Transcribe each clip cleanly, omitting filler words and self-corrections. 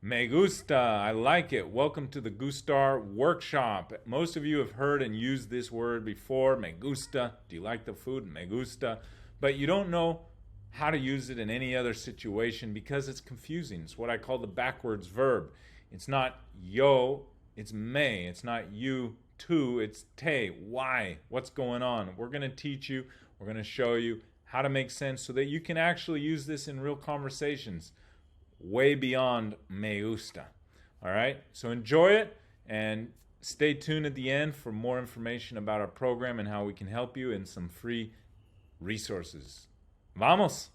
Me gusta. I like it. Welcome to the Gustar workshop. Most of you have heard and used this word before. Me gusta. Do you like the food? Me gusta. But you don't know how to use it in any other situation because it's confusing. It's what I call the backwards verb. It's not yo, it's me. It's not you, too. It's te. Why? What's going on? We're going to teach you. We're going to show you how to make sense so that you can actually use this in real conversations way beyond me gusta. All right, so enjoy it and stay tuned at the end for more information about our program and how we can help you and some free resources. Vamos!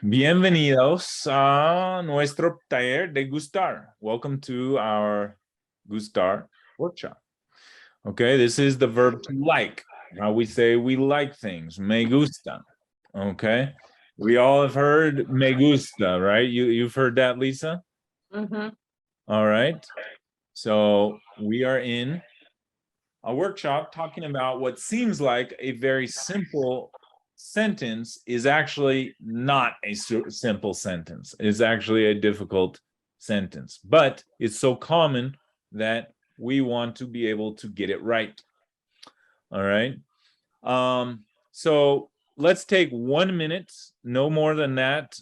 Bienvenidos a nuestro taller de Gustar. Welcome to our Gustar workshop. Okay, this is the verb to like. How we say we like things. Me gusta. Okay, we all have heard me gusta, right? You've heard that, Lisa? Mm-hmm. All right. So we are in a workshop talking about what seems like a very simple sentence is actually not a simple sentence. It's actually a difficult sentence, but it's so common that we want to be able to get it right. All right. So let's take 1 minute, no more than that,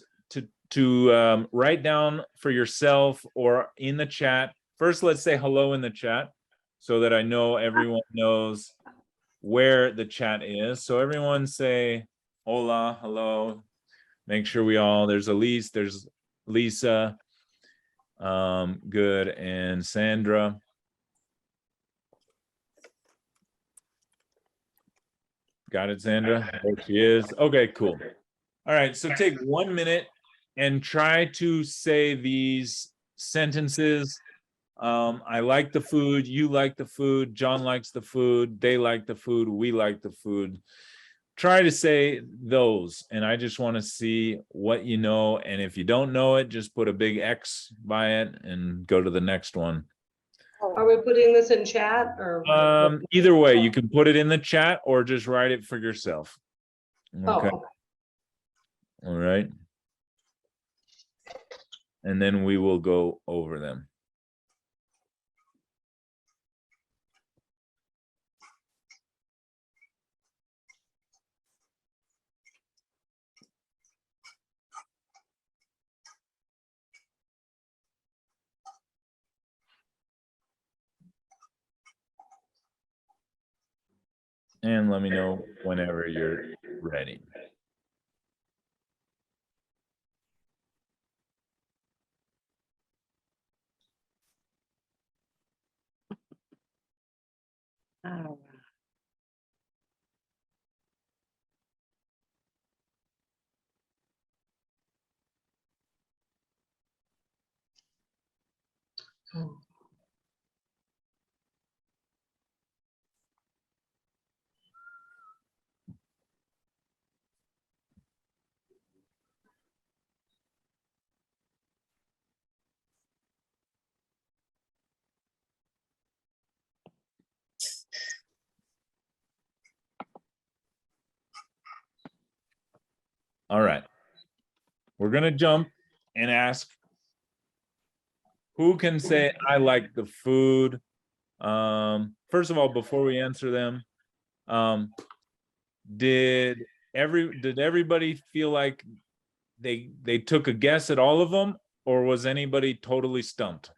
to write down for yourself or in the chat. First, let's say hello in the chat so that I know everyone knows where the chat is. So everyone say hola, hello. Make sure we all, there's Elise, there's Lisa, good, and Sandra. Got it, Sandra? There she is. Okay, cool. All right, so take 1 minute and try to say these sentences. I like the food, you like the food, John likes the food, they like the food, we like the food. Try to say those, and I just want to see what you know, and if you don't know it, just put a big X by it and go to the next one. Are we putting this in chat or? Either way, you can put it in the chat or just write it for yourself. Okay. Oh, All right. And then we will go over them. And let me know whenever you're ready. oh. Oh. All right. We're going to jump and ask who can say I like the food. First of all, before we answer them, did everybody feel like they took a guess at all of them, or was anybody totally stumped?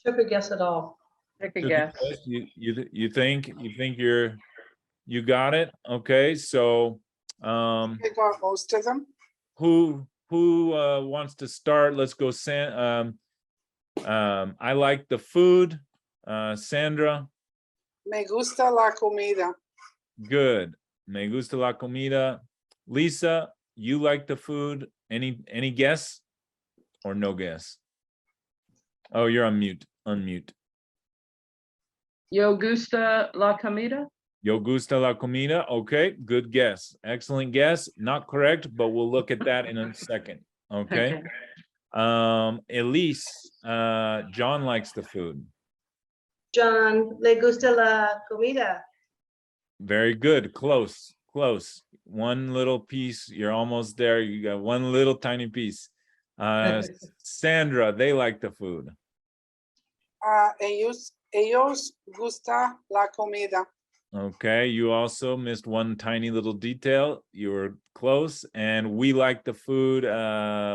Took a guess at all. Take a Took guess. You think you got it? Okay, so I got most of them. who wants to start? Let's go. I like the food. Sandra. Me gusta la comida. Good. Me gusta la comida. Lisa, you like the food. Any guess? or no guess? Oh, you're on mute. Unmute. Yo gusta la comida? Yo gusta la comida? Okay, good guess. Excellent guess. Not correct, but we'll look at that in a second. Okay. Elise, John likes the food. John, le gusta la comida. Very good. Close. Close. One little piece. You're almost there. You got one little tiny piece. Sandra, they like the food. Ellos gusta la comida. Okay, you also missed one tiny little detail. You were close. And we like the food.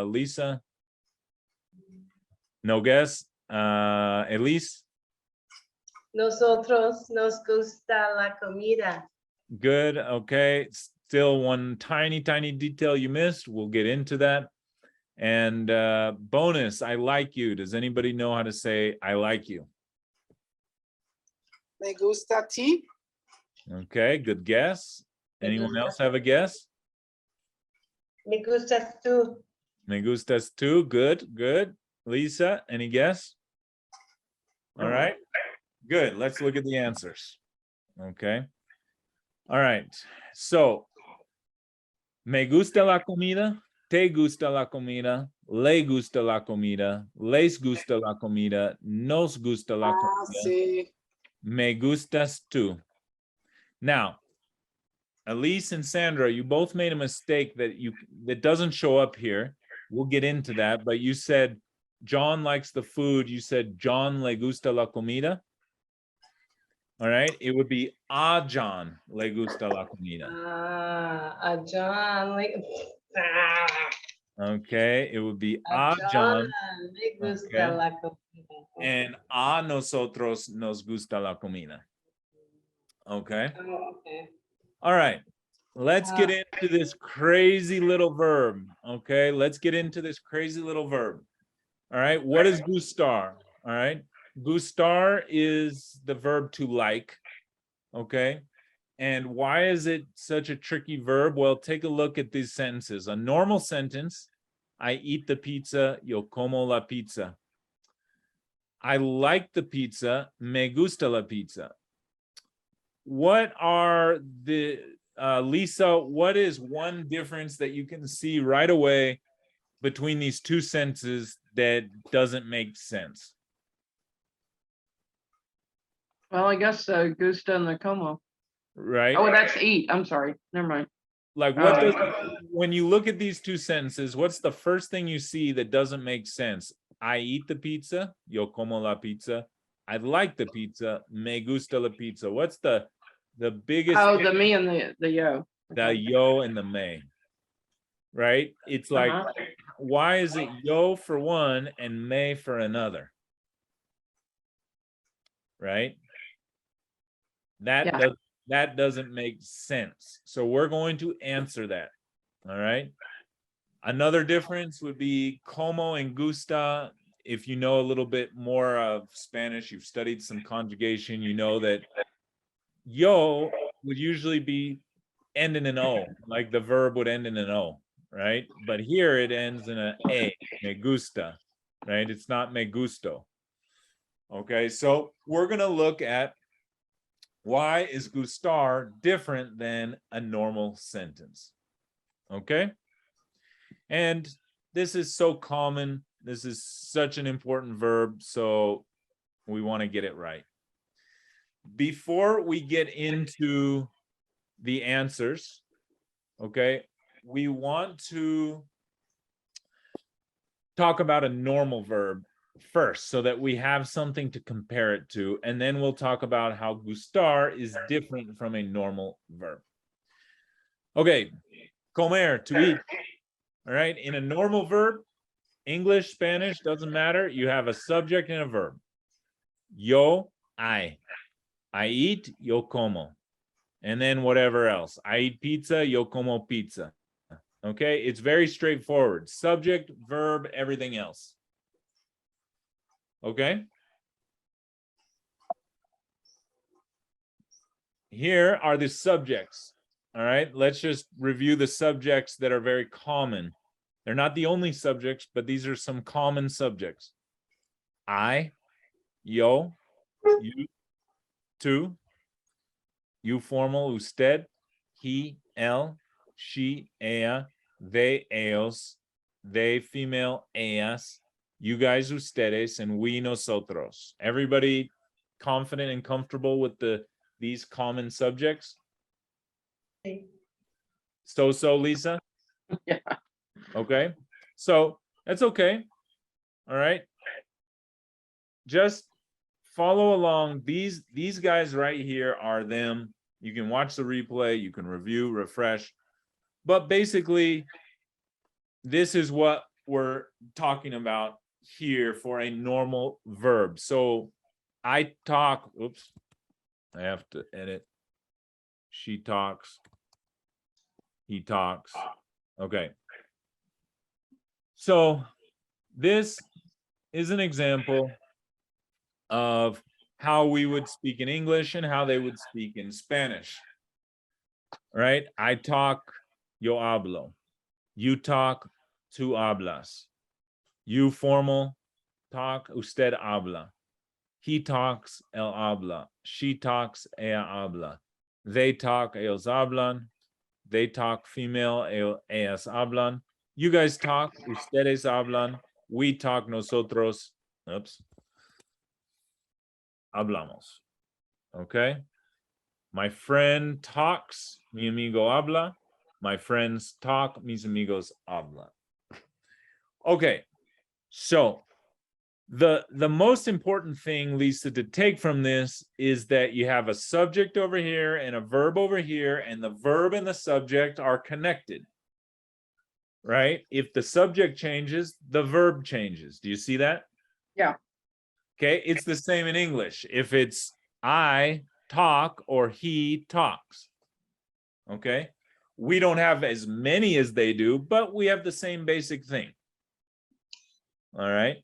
Lisa? No guess. Elise? Nosotros nos gusta la comida. Good. Okay. Still one tiny detail you missed. We'll get into that. And bonus, I like you. Does anybody know how to say I like you? Me gusta ti. Okay, good guess. Anyone else have a guess? Me gustas tú. Me gustas too. Good, good. Lisa, any guess? All right, good. Let's look at the answers. Okay. All right. So, me gusta la comida, te gusta la comida, le gusta la comida, les gusta la comida, nos gusta la comida, Sí. me gustas tú. Now, Elise and Sandra, you both made a mistake that doesn't show up here. We'll get into that, but you said John likes the food. You said John le gusta la comida. All right, it would be a John le gusta la comida. A John, like, Okay, it would be a a John le gusta Okay. la comida. and a nosotros nos gusta la comida. Okay. Oh, okay. All right. Let's get into this crazy little verb. Okay, let's get into this crazy little verb. All right, what is gustar? All right, gustar is the verb to like. Okay, and why is it such a tricky verb? Well, take a look at these sentences. A normal sentence: I eat the pizza, yo como la pizza. I like the pizza, me gusta la pizza. What are the Lisa, what is one difference that you can see right away between these two sentences that doesn't make sense? Well, I guess gusta and the como. Right? Oh, that's eat. I'm sorry. Never mind. Like what does, when you look at these two sentences, what's the first thing you see that doesn't make sense? I eat the pizza, yo como la pizza. I like the pizza, me gusta la pizza. What's the biggest? Oh, the me and the yo. The yo and the me. Right? It's like, why is it yo for one and me for another? Right? That doesn't make sense. So we're going to answer that. All right. Another difference would be como and gusta. If you know a little bit more of Spanish, you've studied some conjugation, you know that yo would usually be end in an O, like the verb would end in an O, right? But here it ends in a, me gusta, right? It's not me gusto. Okay, so we're going to look at why is gustar different than a normal sentence. Okay? And this is so common. This is such an important verb, so we want to get it right. Before we get into the answers, okay, we want to talk about a normal verb first so that we have something to compare it to, and then we'll talk about how gustar is different from a normal verb. Okay, comer, to eat. All right, in a normal verb, English, Spanish, doesn't matter. You have a subject and a verb. Yo, I eat, yo como. And then whatever else. I eat pizza, yo como pizza. Okay, it's very straightforward. Subject, verb, everything else. Okay? Here are the subjects. All right, let's just review the subjects that are very common. They're not the only subjects, but these are some common subjects. I, yo, you, tú, you formal, usted, he, él, she, ella, they, ellos, they, female, ellas, you guys, ustedes, and we, nosotros. Everybody confident and comfortable with these common subjects? So, Lisa? Yeah. Okay. So that's okay. All right. Just follow along. These guys right here are them. You can watch the replay, you can review, refresh. But basically, this is what we're talking about here for a normal verb. So I talk, oops, I have to edit. She talks. He talks. Okay. So this is an example of how we would speak in English and how they would speak in Spanish. Right? I talk, yo hablo. You talk, tú hablas. You formal talk, usted habla. He talks, él habla. She talks, ella habla. They talk, ellos hablan. They talk, female, ellas hablan. You guys talk, ustedes hablan. We talk, nosotros. Oops. Hablamos. Okay? My friend talks, mi amigo habla. My friends talk, mis amigos hablan. Okay, so the most important thing, Lisa, to take from this is that you have a subject over here and a verb over here, and the verb and the subject are connected. Right? If the subject changes, the verb changes. Do you see that? Yeah. Okay, it's the same in English. If it's I talk or he talks. Okay, we don't have as many as they do, but we have the same basic thing. All right.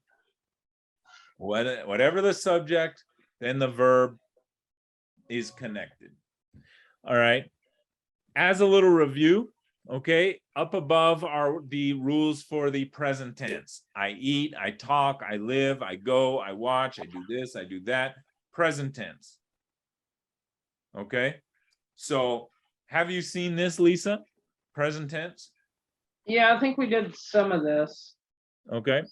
Whatever the subject, then the verb is connected. All right. As a little review, okay, up above are the rules for the present tense. I eat, I talk, I live, I go, I watch, I do this, I do that. Present tense. Okay. So have you seen this, Lisa? Present tense? Yeah, I think we did some of this. Okay.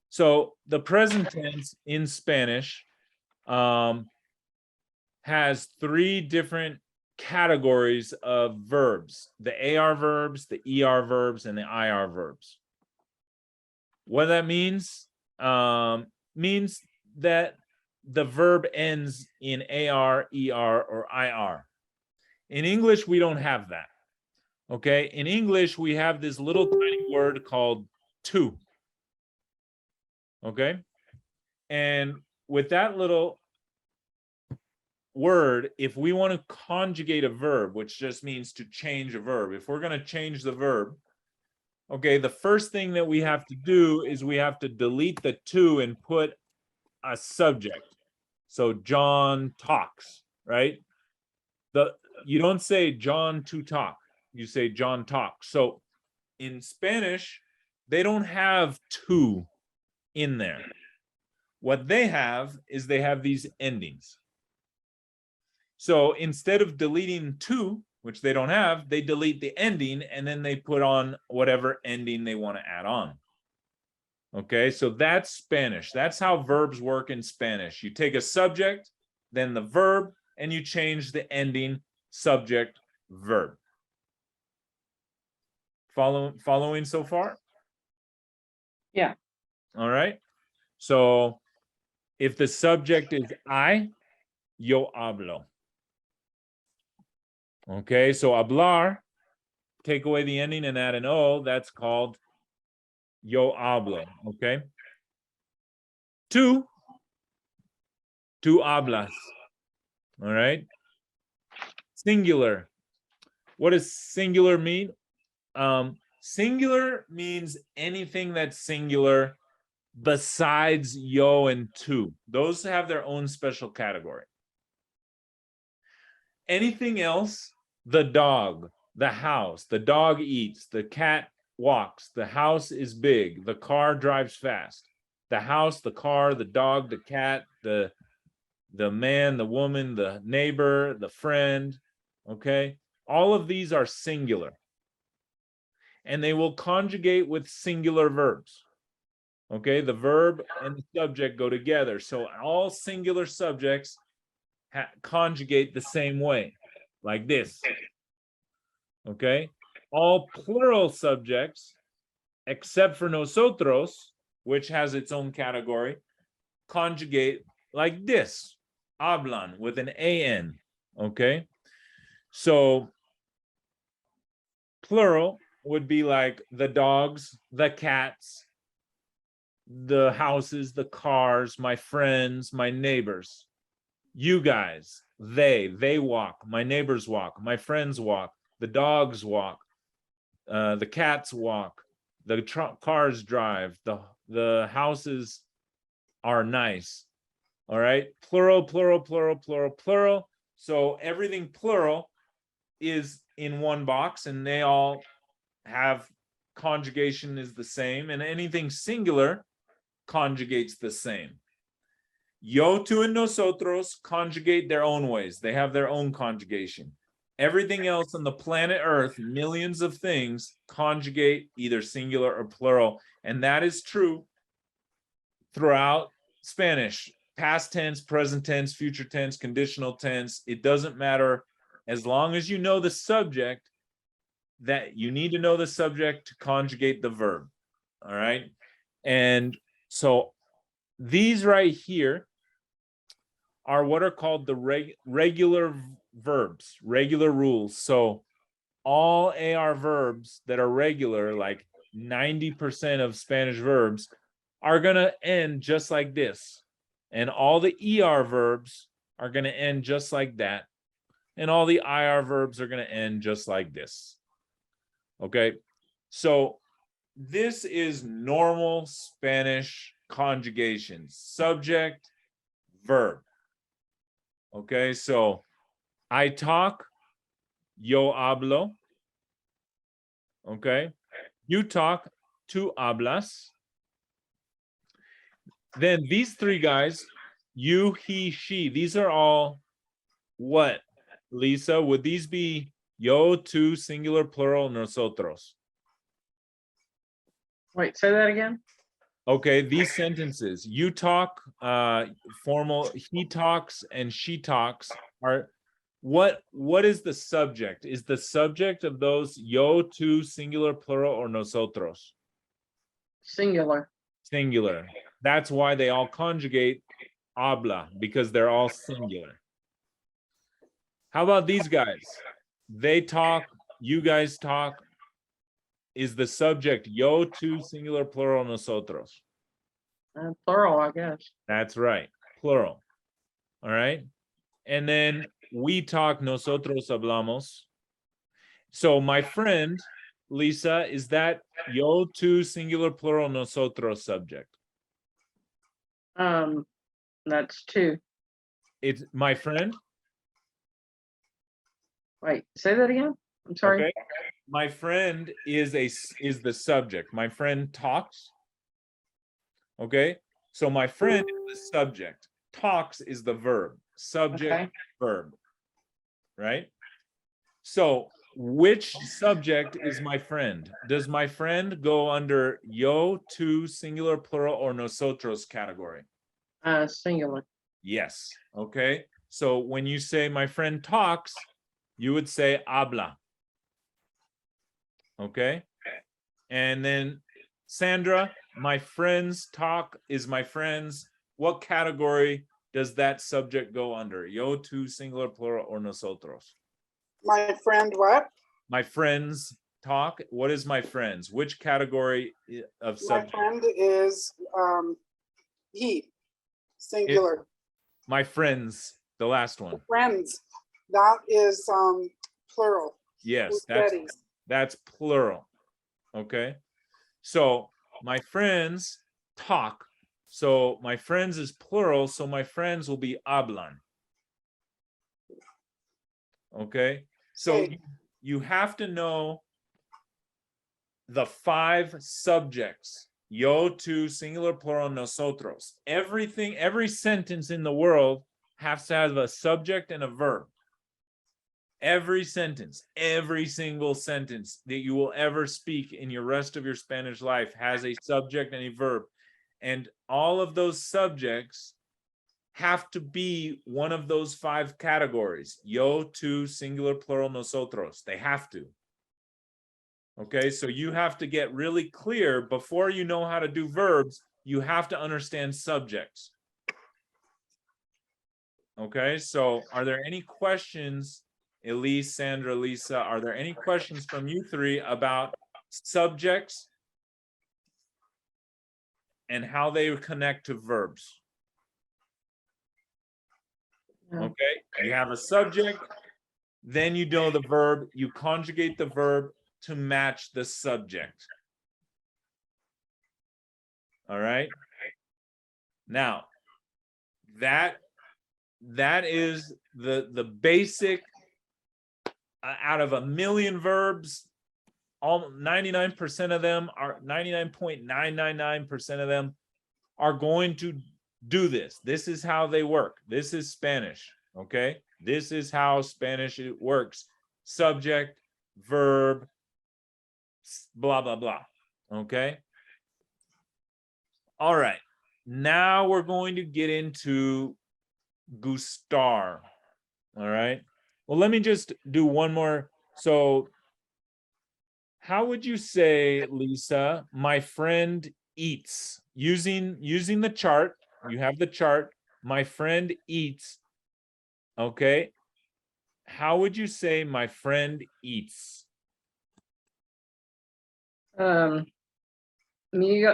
So the present tense in Spanish has three different categories of verbs: the AR verbs, the ER verbs, and the IR verbs. What that means that the verb ends in AR, ER, or IR. In English, we don't have that. Okay, in English, we have this little tiny word called to. Okay, and with that little word, if we want to conjugate a verb, which just means to change a verb, if we're going to change the verb, okay, the first thing that we have to do is we have to delete the to and put a subject. So John talks, right? You don't say John to talk, you say John talks. So in Spanish, they don't have to in there. What they have is they have these endings. So instead of deleting to, which they don't have, they delete the ending and then they put on whatever ending they want to add on. Okay, so that's Spanish. That's how verbs work in Spanish. You take a subject, then the verb, and you change the ending, subject, verb. Following so far? Yeah. All right. So if the subject is I, yo hablo. Okay, so hablar, take away the ending and add an O, that's called yo hablo, okay? Tú hablas, all right? Singular. What does singular mean? Singular means anything that's singular besides yo and tú. Those have their own special category. Anything else, the dog, the house, the dog eats, the cat walks. The house is big. The car drives fast. The house, the car, the dog, the cat, the man, the woman, the neighbor, the friend. Okay. All of these are singular. And they will conjugate with singular verbs. Okay. The verb and the subject go together. So all singular subjects conjugate the same way, like this. Okay. All plural subjects, except for nosotros, which has its own category, conjugate like this. Hablan with an an. Okay. So plural would be like the dogs, the cats, the houses, the cars, my friends, my neighbors. You guys, they walk, my neighbors walk, my friends walk, the dogs walk, the cats walk, the cars drive, the houses are nice. All right, plural, plural, plural, plural, plural. So everything plural is in one box, and they all have conjugation is the same, and anything singular conjugates the same. Yo, tú, and nosotros conjugate their own ways. They have their own conjugation. Everything else on the planet Earth, millions of things, conjugate either singular or plural. And that is true throughout Spanish. Past tense, present tense, future tense, conditional tense. It doesn't matter. As long as you know the subject, that you need to know the subject to conjugate the verb. All right. And so these right here are what are called the regular verbs, regular rules. So all AR verbs that are regular, like 90% of Spanish verbs, are going to end just like this. And all the ER verbs are going to end just like that. And all the IR verbs are going to end just like this. Okay. So this is normal Spanish conjugation, subject, verb. Okay, so I talk, yo hablo. Okay, you talk, tú hablas. Then these three guys, you, he, she, these are all what, Lisa? Would these be yo, tú, singular, plural, nosotros? Wait, say that again? Okay, these sentences, you talk, formal, he talks, and she talks are what is the subject? Is the subject of those yo, tú, singular, plural, or nosotros? Singular. Singular. That's why they all conjugate habla, because they're all singular. How about these guys? They talk, you guys talk. Is the subject yo, tú, singular, plural, nosotros? Plural, I guess. That's right, plural. All right. And then we talk, nosotros hablamos. So my friend, Lisa, is that yo, tú, singular, plural, nosotros subject? That's two. It's my friend. Wait, say that again? I'm sorry. Okay. My friend is the subject. My friend talks. Okay. So my friend is the subject. Talks is the verb. Subject, Okay. verb. Right? So which subject is my friend? Does my friend go under yo, tú, singular, plural, or nosotros category? Singular. Yes. Okay. So when you say my friend talks, you would say habla. Okay. And then Sandra, my friends talk is my friends. What category does that subject go under? Yo, tú, singular, plural, or nosotros? My friend, what? My friends talk. What is my friends? Which category of My subject? friend is he, singular. My friends, the last one. Friends, that is plural. Yes, Ustedes. that's plural. Okay. So my friends talk. So my friends is plural. So my friends will be hablan. Okay. So Okay. you have to know the 5 subjects. Yo, tú, singular, plural, nosotros. Everything, every sentence in the world has to have a subject and a verb. Every sentence, every single sentence that you will ever speak in your rest of your Spanish life has a subject and a verb. And all of those subjects have to be one of those 5 categories. Yo, tú, singular, plural, nosotros. They have to. Okay, so you have to get really clear before you know how to do verbs. You have to understand subjects. Okay, so are there any questions, Elise, Sandra, Lisa? Are there any questions from you 3 about subjects and how they connect to verbs? No. Okay, you have a subject, then you know the verb, you conjugate the verb to match the subject. All right. Now, that is the basic. Out of a million verbs, all 99% of them are 99.999% of them are going to do this. This is how they work. This is Spanish. Okay, this is how Spanish works. Subject, verb, blah blah blah. Okay. All right. Now we're going to get into Gustar. All right. Well, let me just do one more. So, how would you say, Lisa, my friend eats? Using the chart, you have the chart. My friend eats. Okay. How would you say my friend eats? Mi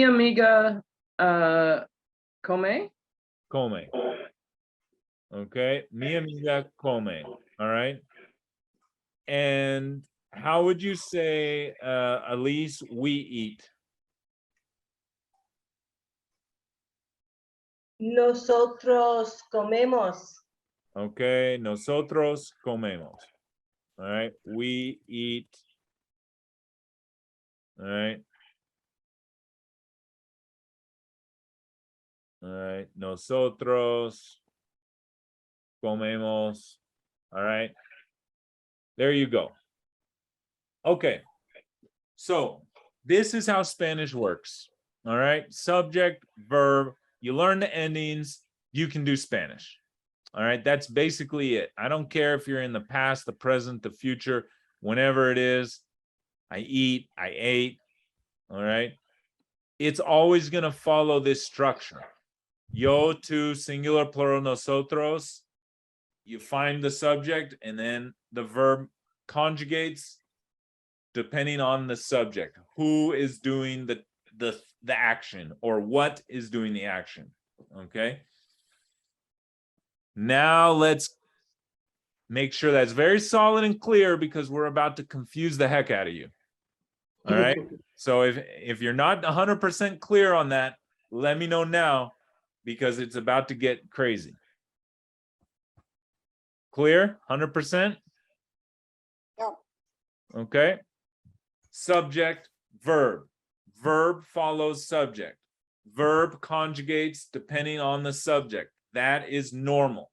amiga come. Come. Okay. Mi amiga come. All right. And how would you say, Elise, we eat? Nosotros comemos. Okay. Nosotros comemos. All right. We eat. All right. All right. Nosotros comemos. All right. There you go. Okay. So this is how Spanish works. All right. Subject, verb. You learn the endings. You can do Spanish. All right. That's basically it. I don't care if you're in the past, the present, the future, whenever it is. I eat, I ate. All right. It's always going to follow this structure. Yo, tú, singular, plural, nosotros. You find the subject and then the verb conjugates depending on the subject. Who is doing the action or what is doing the action? Okay. Now let's make sure that's very solid and clear because we're about to confuse the heck out of you. All right. So if you're not 100% clear on that, let me know now because it's about to get crazy. Clear? 100%? Yeah. Okay. Subject, verb. Verb follows subject. Verb conjugates depending on the subject. That is normal.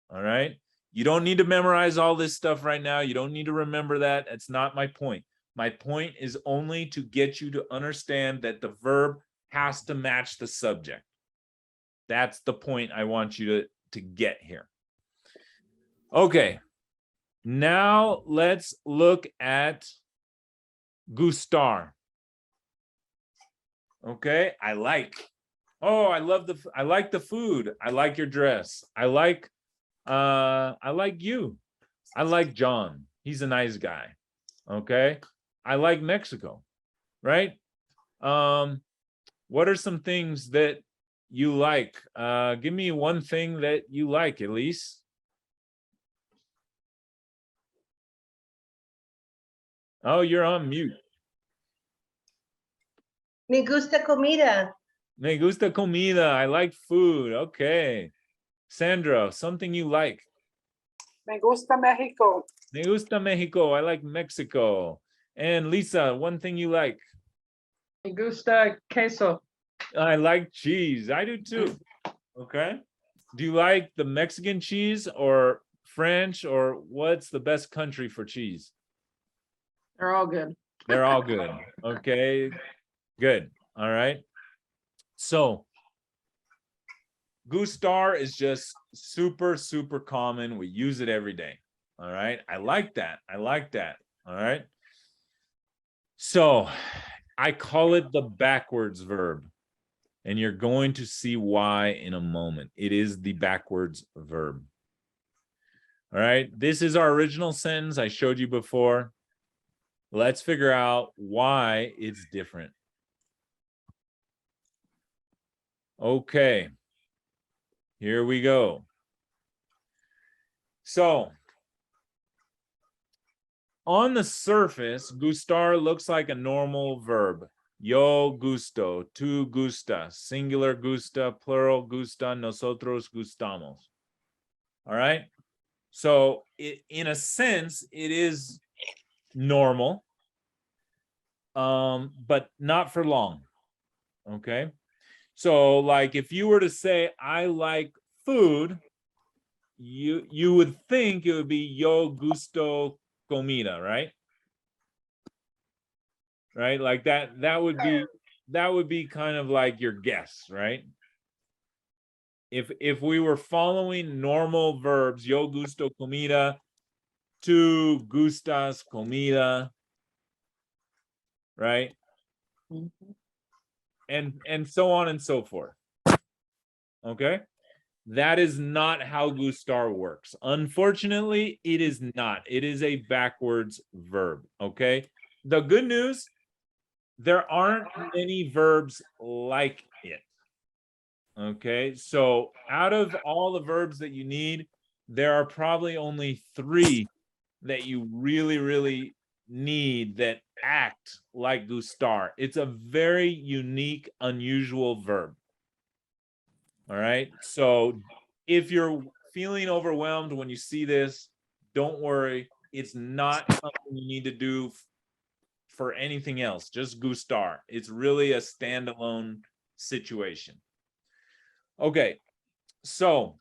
All right. You don't need to memorize all this stuff right now. You don't need to remember that. That's not my point. My point is only to get you to understand that the verb has to match the subject. That's the point I want you to get here. Okay. Now let's look at Gustar. Okay. I like the food. I like your dress. I like you. I like John. He's a nice guy. Okay. I like Mexico, right? What are some things that you like? Give me one thing that you like, Elise. Oh, you're on mute. Me gusta comida. Me gusta comida. I like food. Okay. Sandra, something you like. Me gusta Mexico. Me gusta Mexico. I like Mexico. And Lisa, one thing you like? Me gusta queso. I like cheese. I do too. Okay. Do you like the Mexican cheese or French, or what's the best country for cheese? They're all good. They're all good. Okay. Good. All right. So Gustar is just super, super common. We use it every day. All right. I like that. I like that. All right. So I call it the backwards verb. And you're going to see why in a moment. It is the backwards verb. All right. This is our original sentence I showed you before. Let's figure out why it's different. Okay. Here we go. So, on the surface, gustar looks like a normal verb. Yo gusto, tú gustas, singular gusta, plural gusta, nosotros gustamos. All right? So, in a sense, it is normal, but not for long. Okay? So, like, if you were to say, I like food, you would think it would be yo gusto comida, right? Right? Like that would be kind of like your guess, right? If we were following normal verbs, yo gusto comida, tú gustas comida, right? And so on and so forth. Okay? That is not how Gustar works. Unfortunately, it is not. It is a backwards verb, okay? The good news, there aren't many verbs like it, okay? So out of all the verbs that you need, there are probably only 3 that you really, really need that act like Gustar. It's a very unique, unusual verb. All right. So if you're feeling overwhelmed when you see this, don't worry. It's not something you need to do for anything else. Just Gustar. It's really a standalone situation. Okay. So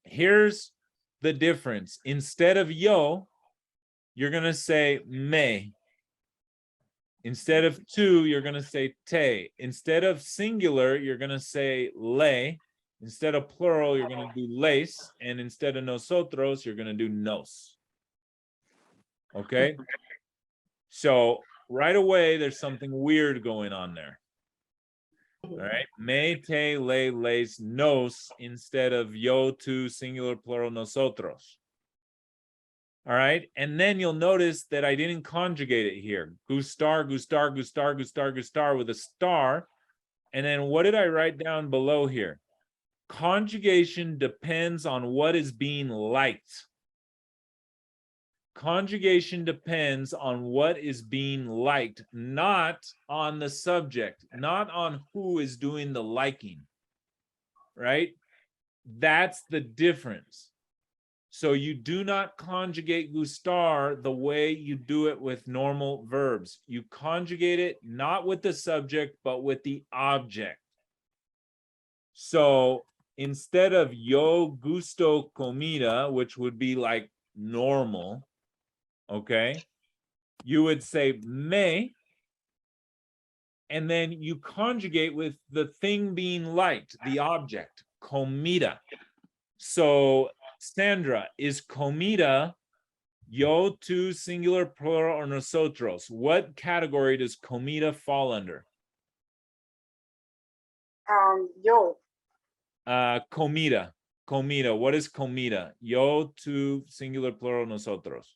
here's the difference. Instead of yo, you're going to say me. Instead of tú, you're going to say te. Instead of singular, you're going to say le. Instead of plural, you're going to do les. And instead of nosotros, you're going to do nos. Okay? So right away, there's something weird going on there. All right? Me, te, le, les, nos, instead of yo, tú, singular, plural, nosotros. All right. And then you'll notice that I didn't conjugate it here. Gustar, gustar, gustar, gustar, gustar with a star. And then what did I write down below here? Conjugation depends on what is being liked. Conjugation depends on what is being liked, not on the subject, not on who is doing the liking. Right? That's the difference. So you do not conjugate gustar the way you do it with normal verbs. You conjugate it not with the subject, but with the object. So instead of yo gusto comida, which would be like normal, okay, you would say me, and then you conjugate with the thing being liked, the object, comida. So Sandra, is comida yo, tú, singular, plural, or nosotros? What category does comida fall under? Yo. Comida. Comida. What is comida? Yo, tú, singular, plural, nosotros.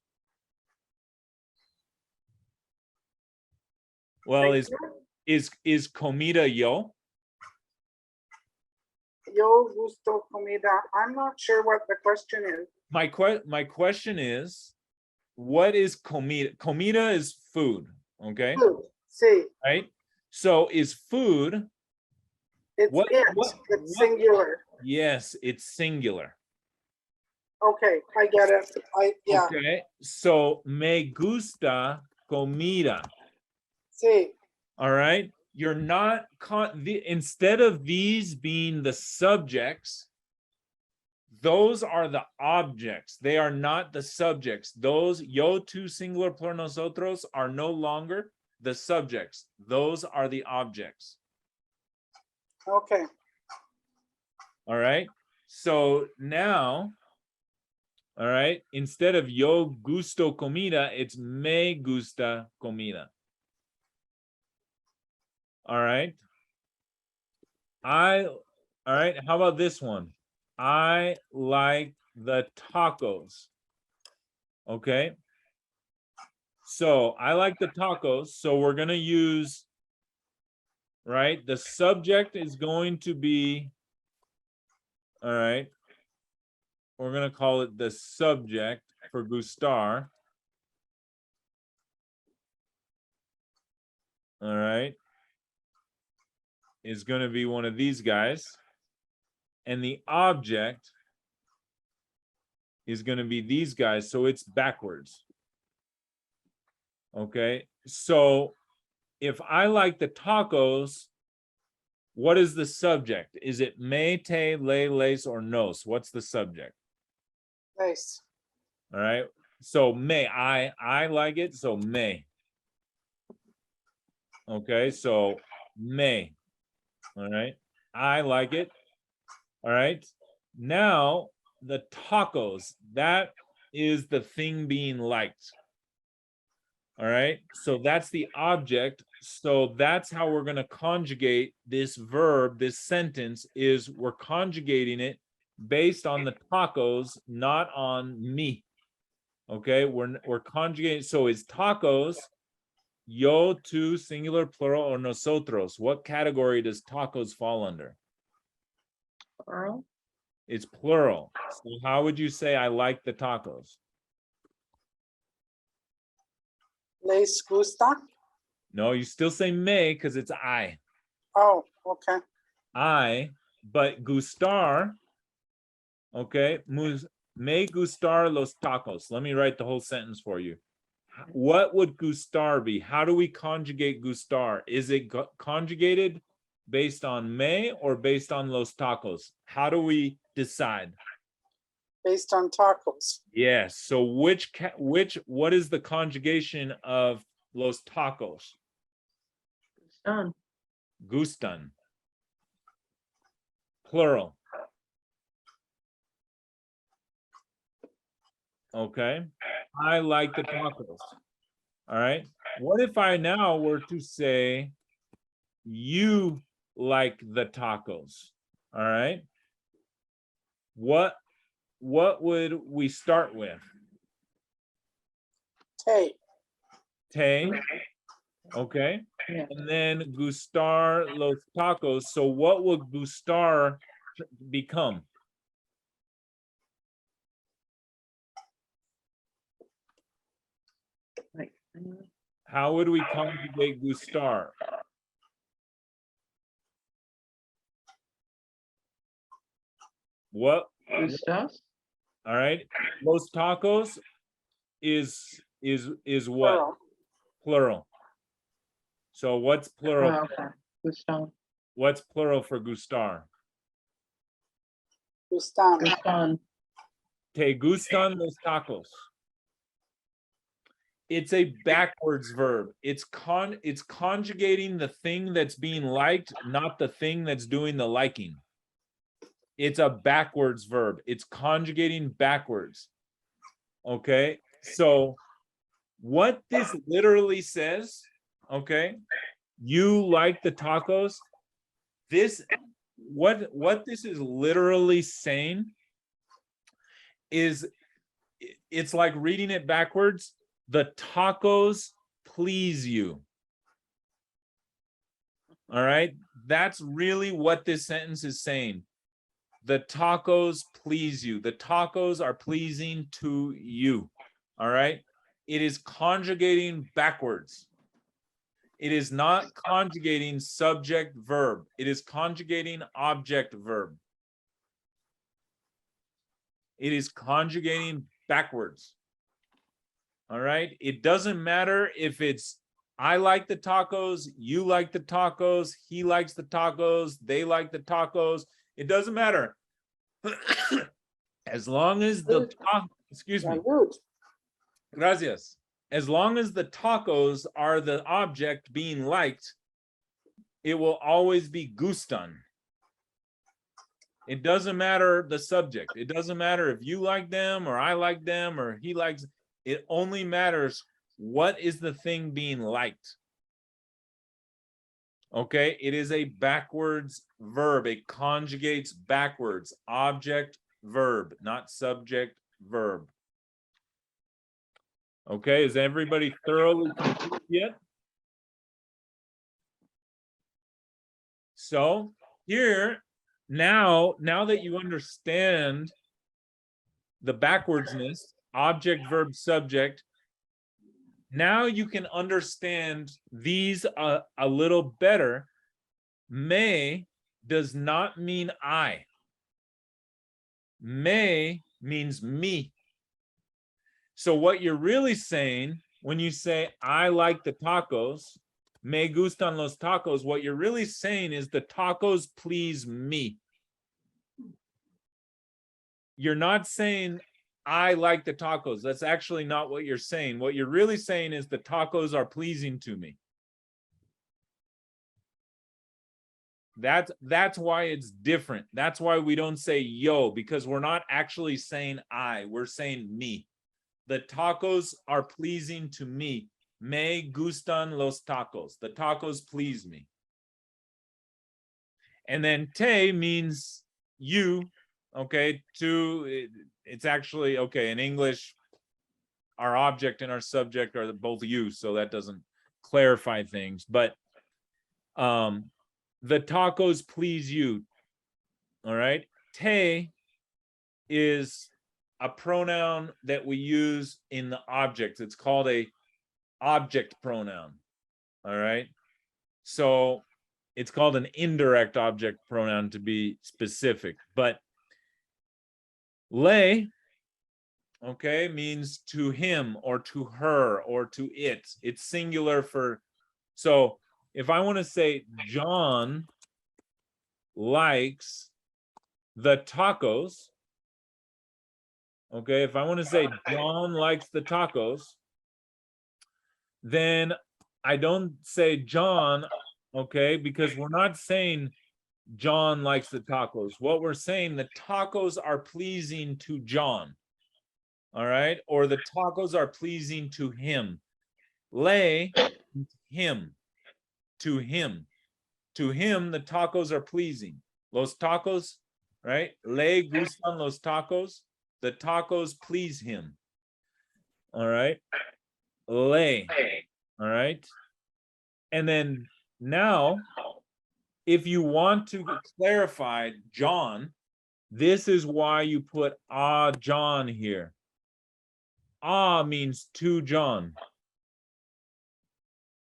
Well, is comida yo? Yo gusto comida. I'm not sure what the question is. My question is, what is comida? Comida is food, okay? Food. Sí. Right? So is food? It's What- it. It's what- singular. Yes, it's singular. Okay, I get it. Yeah, Okay, so me gusta comida. sí, All right, you're not instead of these being the subjects, those are the objects. They are not the subjects. Those yo, tu, singular, plural, nosotros are no longer the subjects. Those are the objects. okay, All right. So now, all right, instead of yo gusto comida, it's me gusta comida. All right. All right. How about this one? I like the tacos. Okay. So I like the tacos. So we're going to use, right? The subject is going to be, all right. We're going to call it the subject for Gustar. All right. Is going to be one of these guys. And the object is going to be these guys. So it's backwards. Okay. So if I like the tacos, what is the subject? Is it me, te, le, les, or nos? What's the subject? nice. All right. So me, I like it. So me. Okay. So me. All right. I like it. All right. Now the tacos, that is the thing being liked. All right. So that's the object. So that's how we're going to conjugate this verb. This sentence is we're conjugating it based on the tacos, not on me. Okay. We're conjugating. So it's tacos, yo, tu, singular, plural, or nosotros. What category does tacos fall under? Plural. It's plural. So how would you say I like the tacos? Les gusta? No, you still say me because it's I. Oh, okay. But gustar, okay, me gustar los tacos. Let me write the whole sentence for you. What would gustar be? How do we conjugate gustar? Is it conjugated based on me or based on los tacos? How do we decide? Based on tacos. Yes. So what is the conjugation of los tacos? Done. Gustan. Plural. Okay. I like the tacos. All right. What if I now were to say you like the tacos? All right. What would we start with? Te, Te. Okay. Yeah. And then gustar los tacos. So what would gustar become? Like, How would we conjugate gustar? What? gustas. All right. Los tacos is what? plural. Plural. So what's plural? Oh, okay. Gustan. What's plural for gustar? Gustan. Gustan. Te gustan los tacos. It's a backwards verb. It's conjugating the thing that's being liked, not the thing that's doing the liking. It's a backwards verb. It's conjugating backwards. Okay? So what this literally says, okay? You like the tacos? This what this is literally saying is it's like reading it backwards. The tacos please you. All right. That's really what this sentence is saying. The tacos please you. The tacos are pleasing to you. All right. It is conjugating backwards. It is not conjugating subject verb. It is conjugating object verb. It is conjugating backwards. All right. It doesn't matter if it's I like the tacos, you like the tacos, he likes the tacos, they like the tacos. It doesn't matter. As long as the excuse me. Salud. Gracias. As long as the tacos are the object being liked, it will always be gustan. It doesn't matter the subject. It doesn't matter if you like them or I like them or he likes. It only matters what is the thing being liked. Okay, it is a backwards verb. It conjugates backwards. Object, verb, not subject, verb. Okay, is everybody thoroughly confused yet? So here, now that you understand the backwardsness, object, verb, subject, now you can understand these a little better. May does not mean I. May means me. So what you're really saying when you say, I like the tacos, me gustan los tacos, what you're really saying is the tacos please me. You're not saying, I like the tacos. That's actually not what you're saying. What you're really saying is the tacos are pleasing to me. That's why it's different. That's why we don't say yo, because we're not actually saying I, we're saying me. The tacos are pleasing to me. Me gustan los tacos. The tacos please me. And then te means you, okay? It's actually, okay, in English, our object and our subject are both you, so that doesn't clarify things. But the tacos please you, all right? Te is a pronoun that we use in the objects. It's called a object pronoun, all right? So it's called an indirect object pronoun to be specific. But le, okay, means to him or to her or to it. It's singular for, so if I want to say John likes the tacos, okay, if I want to say John likes the tacos, then I don't say John, okay, because we're not saying John likes the tacos. What we're saying, the tacos are pleasing to John, all right, or the tacos are pleasing to him. Le, him, to him. To him, the tacos are pleasing. Los tacos, right? Le gustan los tacos. The tacos please him. All right. Le. All right. And then now, if you want to clarify John, this is why you put John here. Means to John.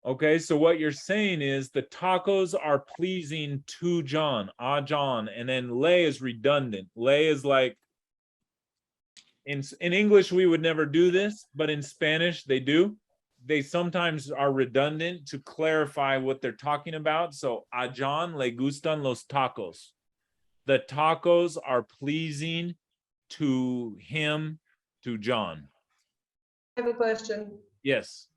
Okay, so what you're saying is the tacos are pleasing to John, John, and then le is redundant. Le is like, in English, we would never do this, but in Spanish, they do. They sometimes are redundant to clarify what they're talking about. So, a John le gustan los tacos. The tacos are pleasing to him, to John. I have a question. Yes.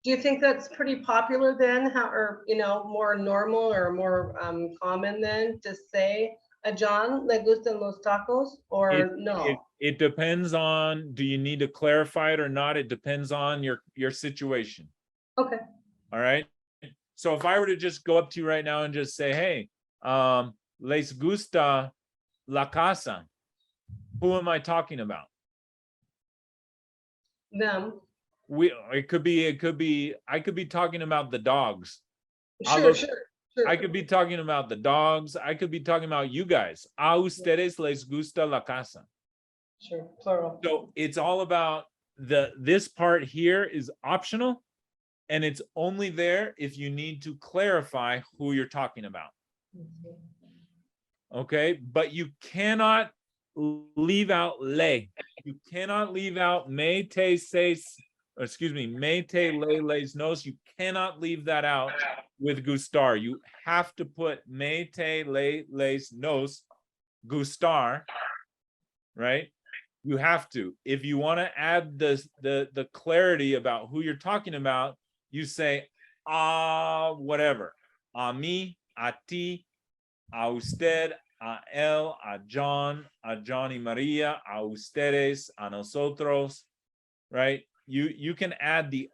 Do you think that's pretty popular then, or more normal or more common then to say a John le gustan los tacos, or no? It depends on, do you need to clarify it or not? It depends on your situation. Okay. All right. So if I were to just go up to you right now and just say, hey, les gusta la casa, who am I talking about? Them. It could be I could be talking about the dogs. Sure. I could be talking about the dogs. I could be talking about you guys. A ustedes les gusta la casa. Sure, plural. So it's all about this part here is optional, and it's only there if you need to clarify who you're talking about. Okay, but you cannot leave out le. You cannot leave out me te seis, or excuse me, me te le les nos. You cannot leave that out with gustar. You have to put me te le les nos, gustar, right? You have to. If you want to add the clarity about who you're talking about, you say whatever. A mí, a ti, a usted, a él, a John y Maria, a ustedes, a nosotros, right? You can add the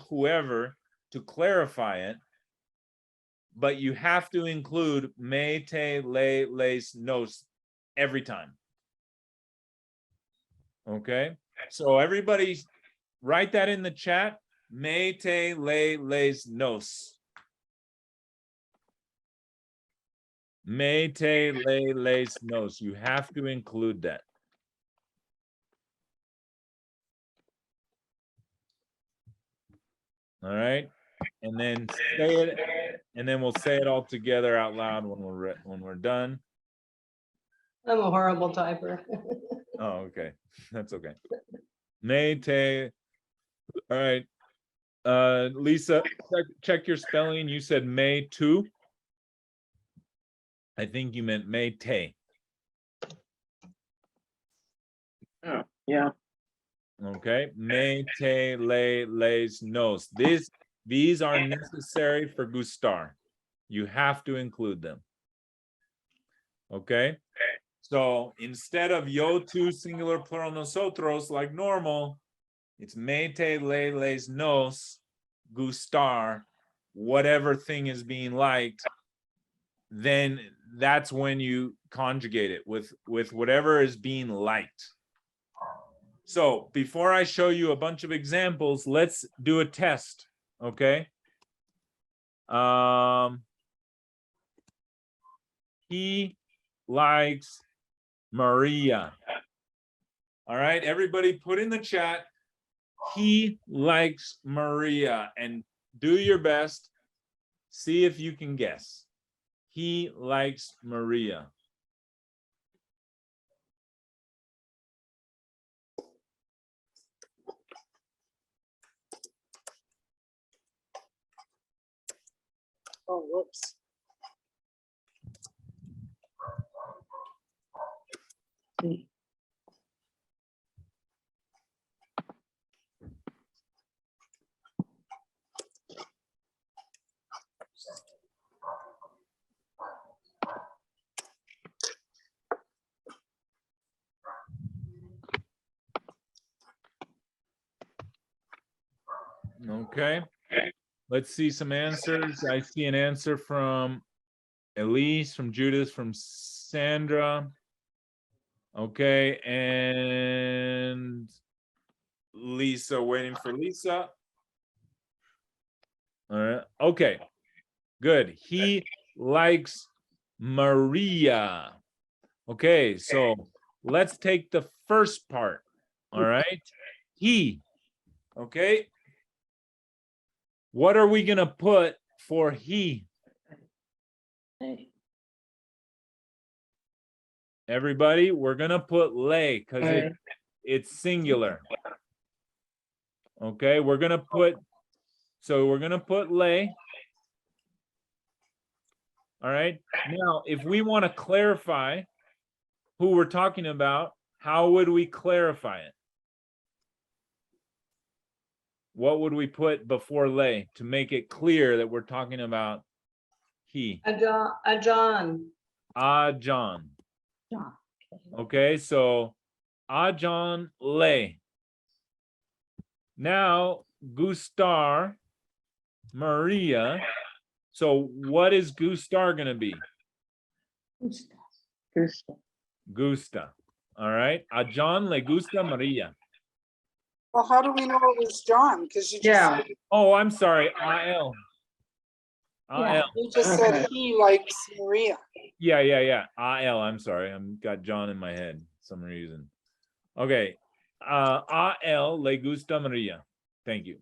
whoever to clarify it, but you have to include me, te, le, les, nos every time. Okay, so everybody write that in the chat. Me, te, le, les, nos. Me, te, le, les, nos. You have to include that. All right, and then say it, and then we'll say it all together out loud when we're done. I'm a horrible typer. Oh, okay, that's okay. Me, te. All right, Lisa, check your spelling. You said May too. I think you meant May te. Oh, yeah. Okay, me, te, le, les, nos. These are necessary for gustar. You have to include them. Okay, so instead of yo tu singular plural nosotros like normal, it's me, te, le, les, nos, gustar, whatever thing is being liked. Then that's when you conjugate it with whatever is being liked. So before I show you a bunch of examples, let's do a test, okay? He likes Maria. All right, everybody put in the chat, he likes Maria, and do your best. See if you can guess. He likes Maria. Oh, whoops. See. Okay, let's see some answers. I see an answer from Elise, from Judith, from Sandra. Okay, and Lisa, waiting for Lisa. All right, okay, good. He likes Maria. Okay, so let's take the first part. All right, he. Okay, what are we gonna put for he? Hey. Everybody, we're gonna put le because Hey. it's singular. Okay, we're gonna put le. All right, now if we want to clarify who we're talking about, how would we clarify it? What would we put before le to make it clear that we're talking about he? A John. John. John. Okay, so John le. Now Gustar Maria. So what is Gustar gonna be? Gusta. Gusta. All right. A John le gusta Maria. Well, how do we know it was John? Because you just, Yeah. Oh, I'm sorry. AL. Yeah. you just said he likes Maria. Yeah. AL. I'm sorry. I'm got John in my head for some reason. Okay. AL le gusta Maria. Thank you.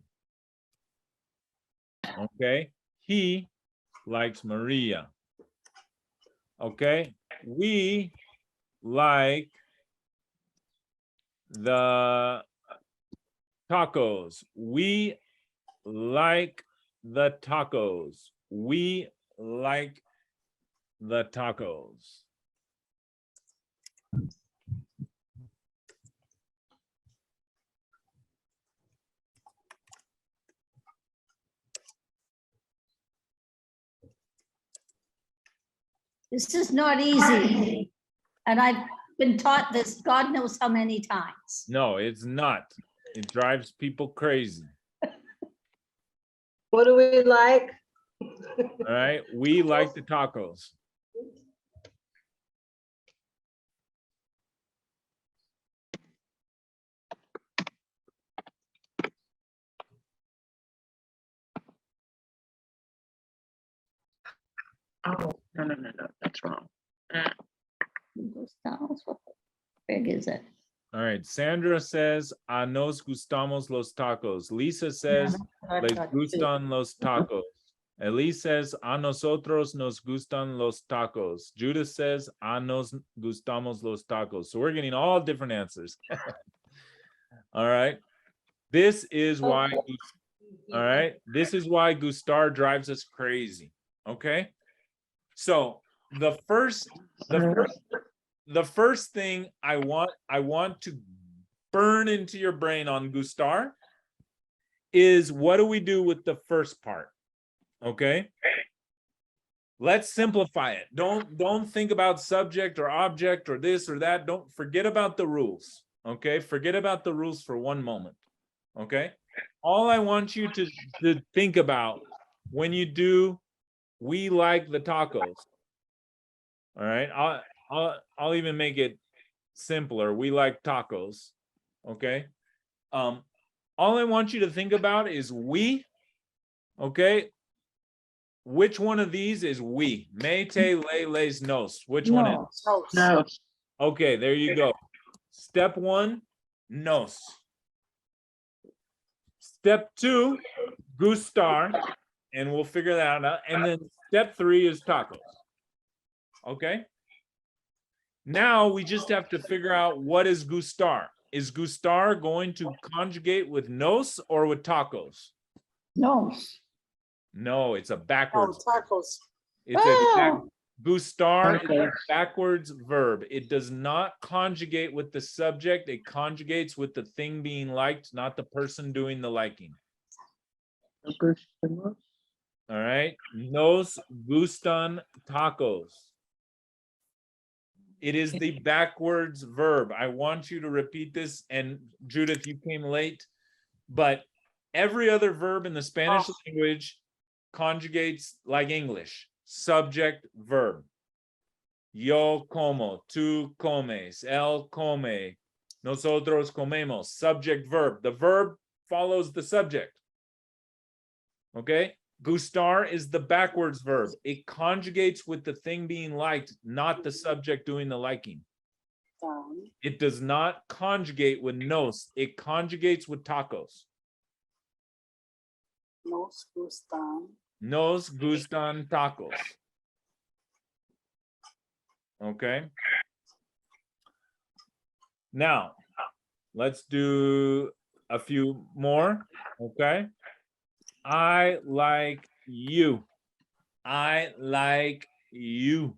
Okay. He likes Maria. Okay. We like the tacos. We like the tacos. We like the tacos. This is not easy. And I've been taught this God knows how many times. No, it's not. It drives people crazy. What do we like? All right. We like the tacos. Oh, no, that's wrong. What big is it? All right. Sandra says, a nos gustamos los tacos. Lisa says, les gustan los tacos. Elise says, a nosotros nos gustan los tacos. Judith says, a nos gustamos los tacos. So we're getting all different answers. All right. This is why, all right. This is why Gustar drives us crazy. Okay. So the first thing I want to burn into your brain on Gustar is, what do we do with the first part? Okay. Let's simplify it. Don't think about subject or object or this or that. Don't forget about the rules. Okay. Forget about the rules for one moment. Okay. All I want you to think about when you do, we like the tacos. All right. I'll even make it simpler. We like tacos. Okay. All I want you to think about is we. Okay. Which one of these is we? Me, te, le, les, nos. Which one is? No. Okay, there you go. Step 1, nos. Step 2, gustar, and we'll figure that out. And then step 3 is tacos. Okay. Now we just have to figure out, what is gustar? Is gustar going to conjugate with nos or with tacos? No. No, it's a Oh, backwards. tacos. It's Oh. gustar is Okay. a backwards verb. It does not conjugate with the subject. It conjugates with the thing being liked, not the person doing the liking. All right. Nos gustan tacos. It is the backwards verb. I want you to repeat this. And Judith, you came late, but every other verb in the Spanish language conjugates like English. Subject, verb. Yo como, tú comes, él come, nosotros comemos. Subject, verb. The verb follows the subject. Okay? Gustar is the backwards verb. It conjugates with the thing being liked, not the subject doing the liking. It does not conjugate with nos. It conjugates with tacos. Nos gustan. Nos gustan tacos. Okay. Now, let's do a few more. Okay. I like you. I like you.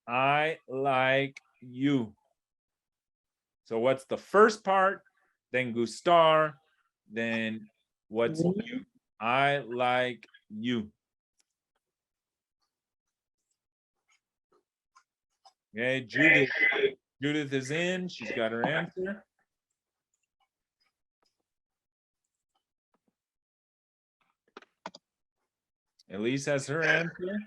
I like you. So what's the first part? Then gustar. Then what's you? I like you. Okay, Judith is in. She's got her answer. Elise has her answer.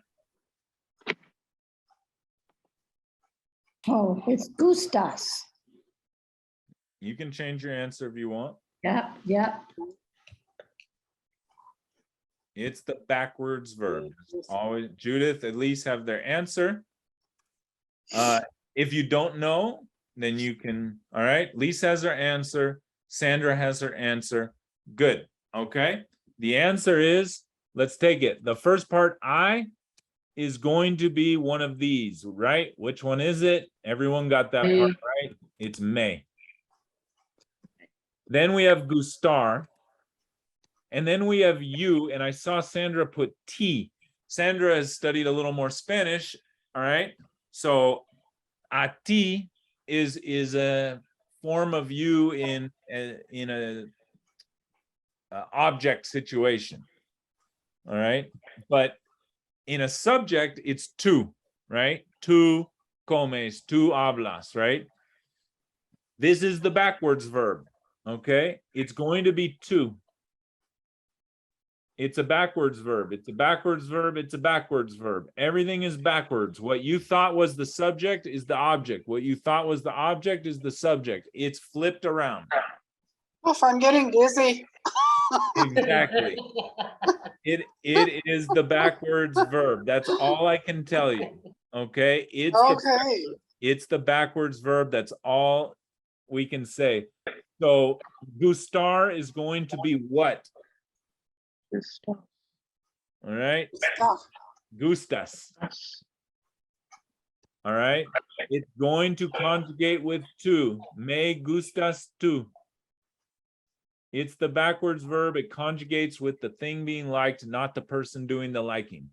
Oh, it's gustas. You can change your answer if you want. Yep. It's the backwards verb. Always Judith, Elise have their answer. If you don't know, then you can, all right. Lisa has her answer. Sandra has her answer. Good. Okay. The answer is, let's take it. The first part, I, is going to be one of these, right? Which one is it? Everyone got that part right? It's me. Then we have Gustar. And then we have you, and I saw Sandra put T. Sandra has studied a little more Spanish, all right? So a ti is a form of you in a object situation, all right? But in a subject, it's tú, right? Tú comes, tú hablas, right? This is the backwards verb, okay? It's going to be tú. It's a backwards verb. It's a backwards verb. It's a backwards verb. Everything is backwards. What you thought was the subject is the object. What you thought was the object is the subject. It's flipped around. Oof, I'm getting dizzy. Exactly. It is the backwards verb. That's all I can tell you. Okay? It's the backwards verb. That's all we can say. So Gustar is going to be what? Gustar. All right. Stuff. Gustas. All right. It's going to conjugate with tú. Me gustas tú. It's the backwards verb. It conjugates with the thing being liked, not the person doing the liking.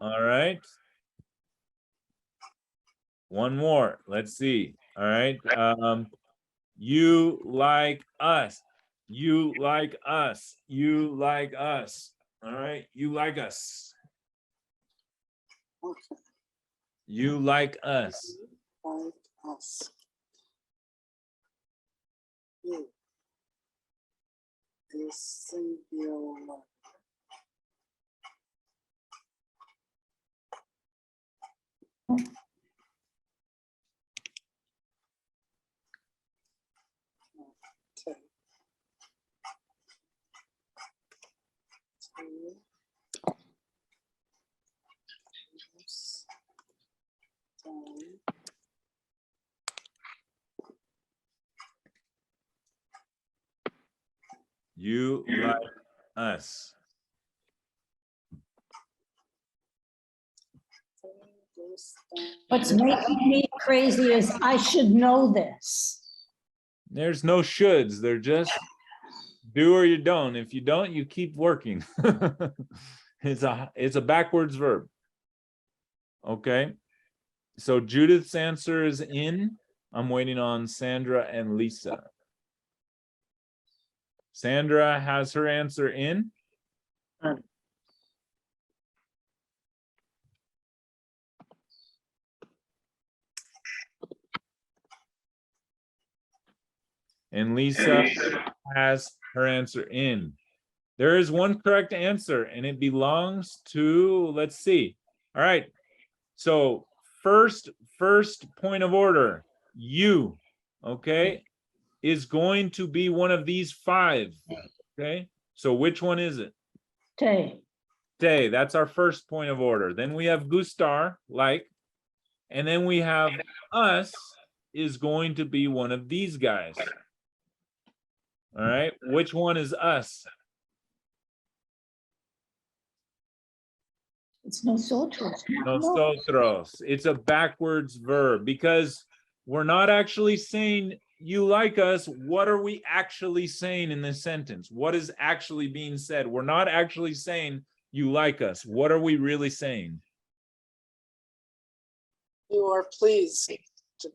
All right. One more. Let's see. All right. You like us. You like us. You like us. All right. You like us. Okay. You like us. Like us. You. Is singular. Okay. Two. Done. You like us. What's making me crazy is I should know this. There's no shoulds. They're just do or you don't. If you don't, you keep working. It's a backwards verb. Okay. So Judith's answer is in. I'm waiting on Sandra and Lisa. Sandra has her answer in. And Lisa has her answer in. There is one correct answer, and it belongs to, let's see. All right. So first point of order, you, okay, is going to be one of these five. Okay. So which one is it? Tay. Tay, that's our first point of order. Then we have Gustar, like, and then we have us is going to be one of these guys. All right. Which one is us? It's nosotros. Nosotros. It's a backwards verb because we're not actually saying you like us. What are we actually saying in this sentence? What is actually being said? We're not actually saying you like us. What are we really saying? You are pleased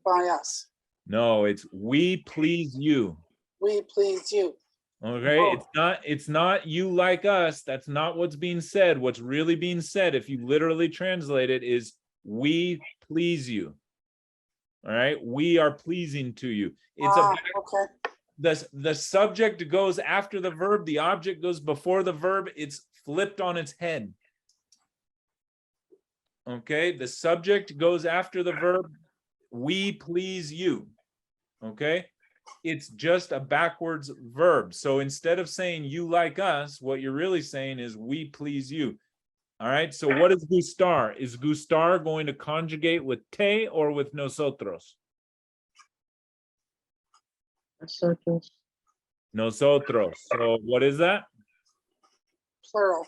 by us. No, it's we please you. We please you. Okay, Oh. it's not you like us. That's not what's being said. What's really being said, if you literally translate it, is we please you. All right, we are pleasing to you. It's okay. The subject goes after the verb, the object goes before the verb. It's flipped on its head. Okay, the subject goes after the verb, we please you. Okay, it's just a backwards verb. So instead of saying you like us, what you're really saying is we please you. All right, so what is gustar? Is gustar going to conjugate with te or with nosotros? Nosotros. Nosotros. So what is that? plural.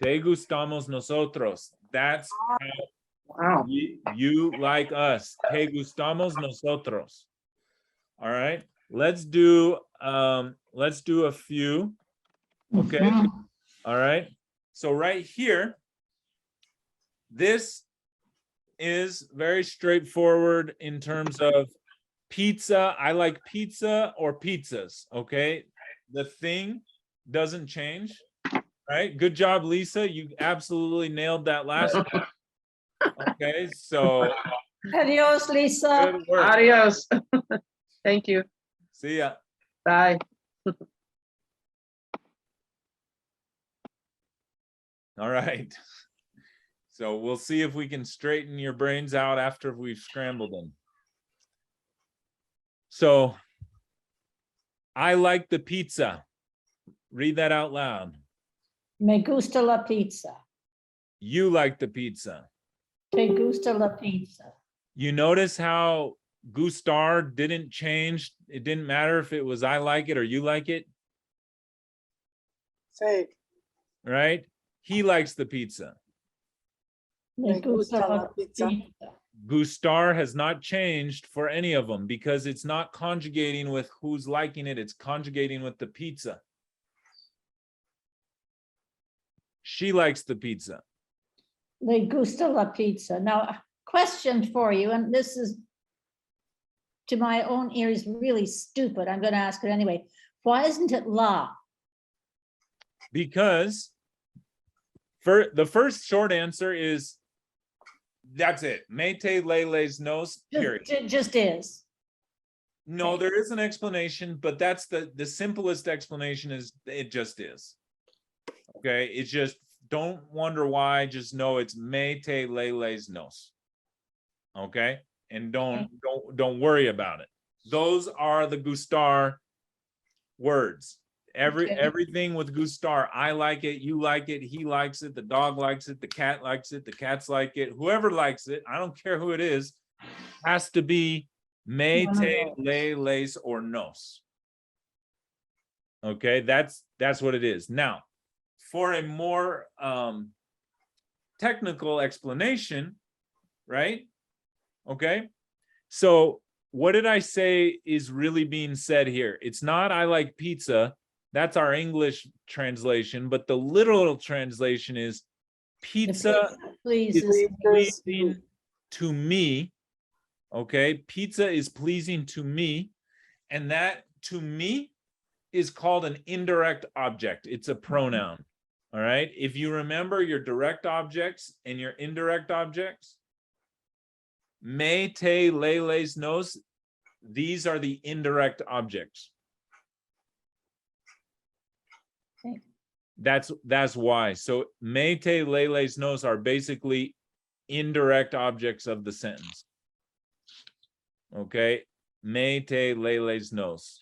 Te gustamos nosotros. That's Wow. you like us. Te gustamos nosotros. All right. Let's do a few. Okay. Mhm. All right. So right here, this is very straightforward in terms of pizza. I like pizza or pizzas. Okay. The thing doesn't change. Right. Good job, Lisa. You absolutely nailed that last one. Okay. So Adios, Lisa. good work. Adios. Thank you. See ya. Bye. All right. So we'll see if we can straighten your brains out after we've scrambled them. So I like the pizza. Read that out loud. Me gusta la pizza. You like the pizza. Te gusta la pizza. You notice how Gustar didn't change. It didn't matter if it was I like it or you like it, Say, right? He likes the pizza. Me Me gusta gusta la la pizza. pizza. Gustar has not changed for any of them because it's not conjugating with who's liking it. It's conjugating with the pizza. She likes the pizza. Me gusta la pizza. Now, a question for you, and this is to my own ears really stupid. I'm going to ask it anyway. Why isn't it la? Because for the first short answer is that's it. Mete leles nos, period. Just is. No, there is an explanation, but that's the simplest explanation is it just is. Okay, it's just don't wonder why, just know it's mete leles nos. Okay, and don't worry about it. Those are the Gustar words. Okay. Everything with Gustar, I like it, you like it, he likes it, the dog likes it, the cat likes it, the cats like it, whoever likes it, I don't care who it is, has to be mete, le, les, or nos. Okay, that's what it is. Now, for a more technical explanation, right? Okay, so what did I say is really being said here? It's not I like pizza. That's our English translation, but the literal translation is pizza Please. is pleasing to me. Okay, pizza is pleasing to me, and that to me is called an indirect object. It's a pronoun. All right, if you remember your direct objects and your indirect objects, me, te, le, les, nos, these are the indirect objects. Okay. That's why. So me, te, le, les, nos are basically indirect objects of the sentence. Okay, me, te, le, les, nos.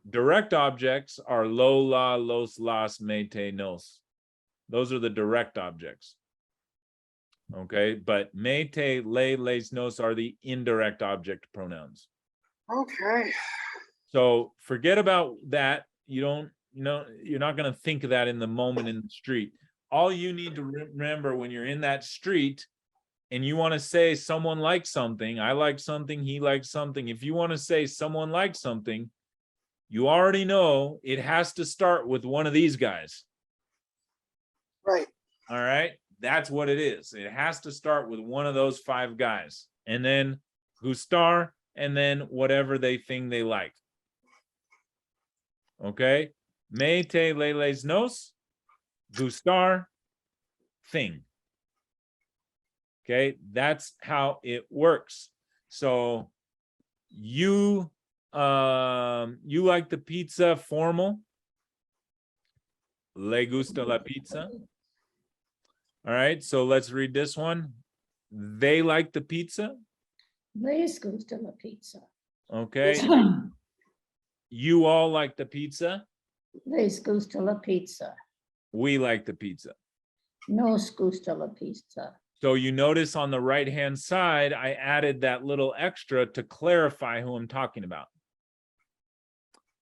Direct objects are lo, la, los, las, me, te, nos. Those are the direct objects. Okay, but me, te, le, les, nos are the indirect object pronouns. okay. So forget about that. You're not going to think of that in the moment in the street. All you need to remember when you're in that street and you want to say someone likes something, I like something, he likes something. If you want to say someone likes something, you already know it has to start with one of these guys. Right. All right. That's what it is. It has to start with one of those 5 guys, and then Gustar, and then whatever they think they like. Okay. Me, te, le, les, nos, Gustar, thing. Okay. That's how it works. So you like the pizza formal. Le gusta la pizza. All right, so let's read this one. They like the pizza. Les gusta la pizza. Okay. You all like the pizza. Les gusta la pizza. We like the pizza. Nos gusta la pizza. So you notice on the right-hand side, I added that little extra to clarify who I'm talking about.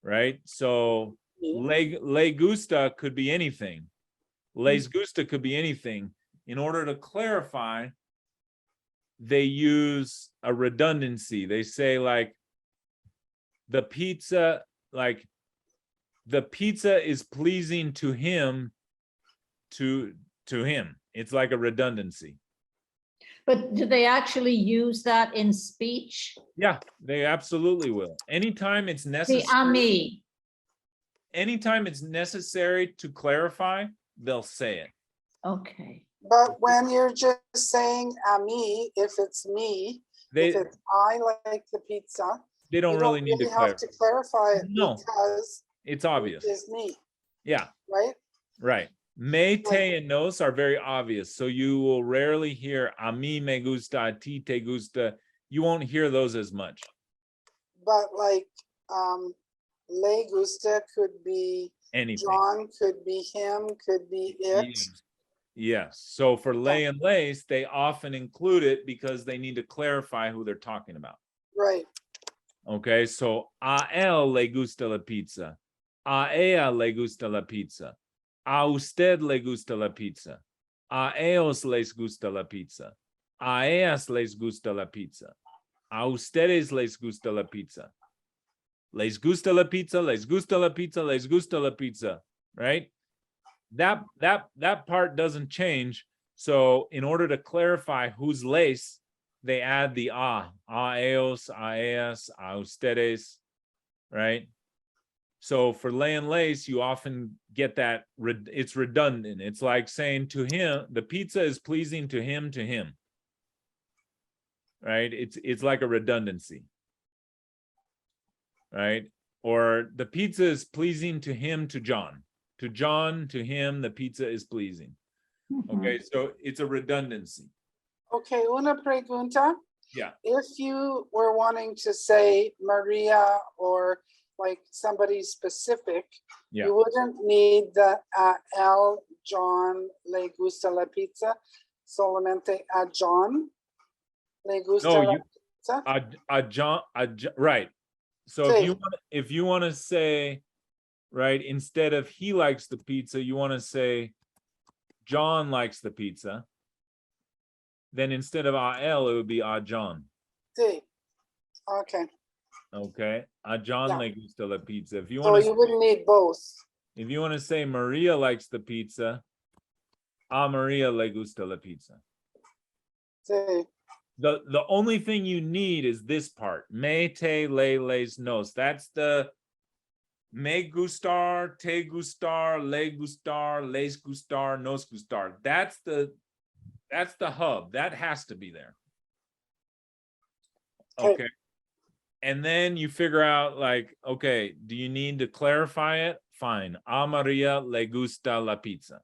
Right? So le gusta could be anything. Les gusta could be anything. In order to clarify, they use a redundancy. They say like the pizza is pleasing to him, to him. It's like a redundancy. But do they actually use that in speech? Yeah, they absolutely will. Anytime it's The necessary, ami. to clarify, they'll say it. Okay. But when you're just saying me, if it's me, They if it's I like the pizza, they don't you really need to have clarify. to clarify it No. because It's it obvious. is me, Yeah, right? right. Me, te, and nos are very obvious. So you will rarely hear a mí me gusta, a ti te gusta. You won't hear those as much. But like Le Gusta could be Anything. John, could be him, could be it. Yes. Yes. So for lay and lace, they often include it because they need to clarify who they're talking about. Right. Okay. So a él le gusta la pizza. A ella le gusta la pizza. A usted le gusta la pizza. A ellos les gusta la pizza. A ellas les gusta la pizza. A ustedes les gusta la pizza. Les gusta la pizza, les gusta la pizza, les gusta la pizza, right? That part doesn't change. So in order to clarify who's les, they add the a ellos, a ellas, a ustedes, right? So for lay and lace, you often get that, it's redundant. It's like saying to him, the pizza is pleasing to him, right? It's like a redundancy, right? Or the pizza is pleasing to him, to John, to him, the pizza is pleasing. Okay, so it's a redundancy. Okay, una pregunta. Yeah. If you were wanting to say Maria or like somebody specific, Yeah. you wouldn't need the El John le gusta la pizza, solamente a John le gusta No, la you pizza. right. So Sí. if you want to say, right, instead of he likes the pizza, you want to say John likes the pizza. Then instead of a él, it would be a John. Sí. Okay. Okay, a John Yeah. le gusta la pizza. If you So want you to, wouldn't need both. if you want to say Maria likes the pizza, a Maria le gusta la pizza. Sí. The only thing you need is this part. Me, te, le, les, nos. That's the me gustar, te gustar, le gustar, les gustar, nos gustar. That's the hub. That has to be there. Okay. And then you figure out like, okay, do you need to clarify it? Fine. A Maria le gusta la pizza.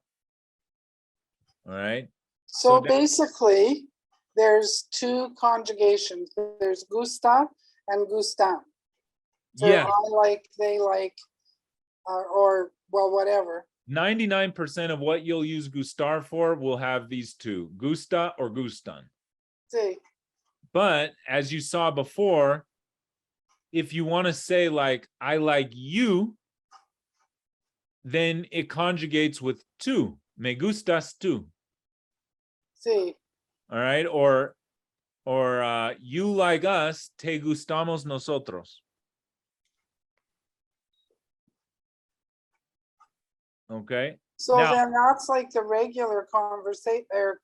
All right. So that- basically, there's two conjugations. There's gusta and gustan. So Yeah. I like, they like, or well, whatever. 99% of what you'll use gustar for will have these two, gusta or gustan. Sí. But as you saw before, if you want to say like, I like you, then it conjugates with tú. Me gustas tú. Sí. All right. Or you like us, te gustamos nosotros. Okay. So Now- then that's like the regular conversation or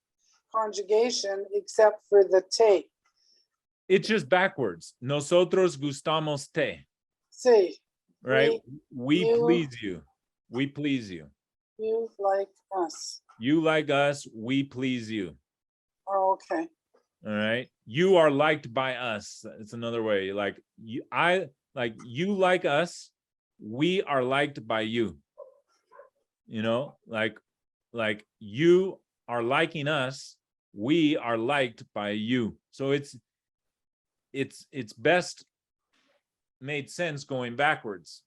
conjugation, except for the te. It's just backwards. Nosotros gustamos te. Sí. Right. We you- please you. We please you. You like us. You like us. We please you. Oh, okay. All right. You are liked by us. It's another way. Like you, you like us. We are liked by you. You know, like you are liking us. We are liked by you. So it's best made sense going backwards.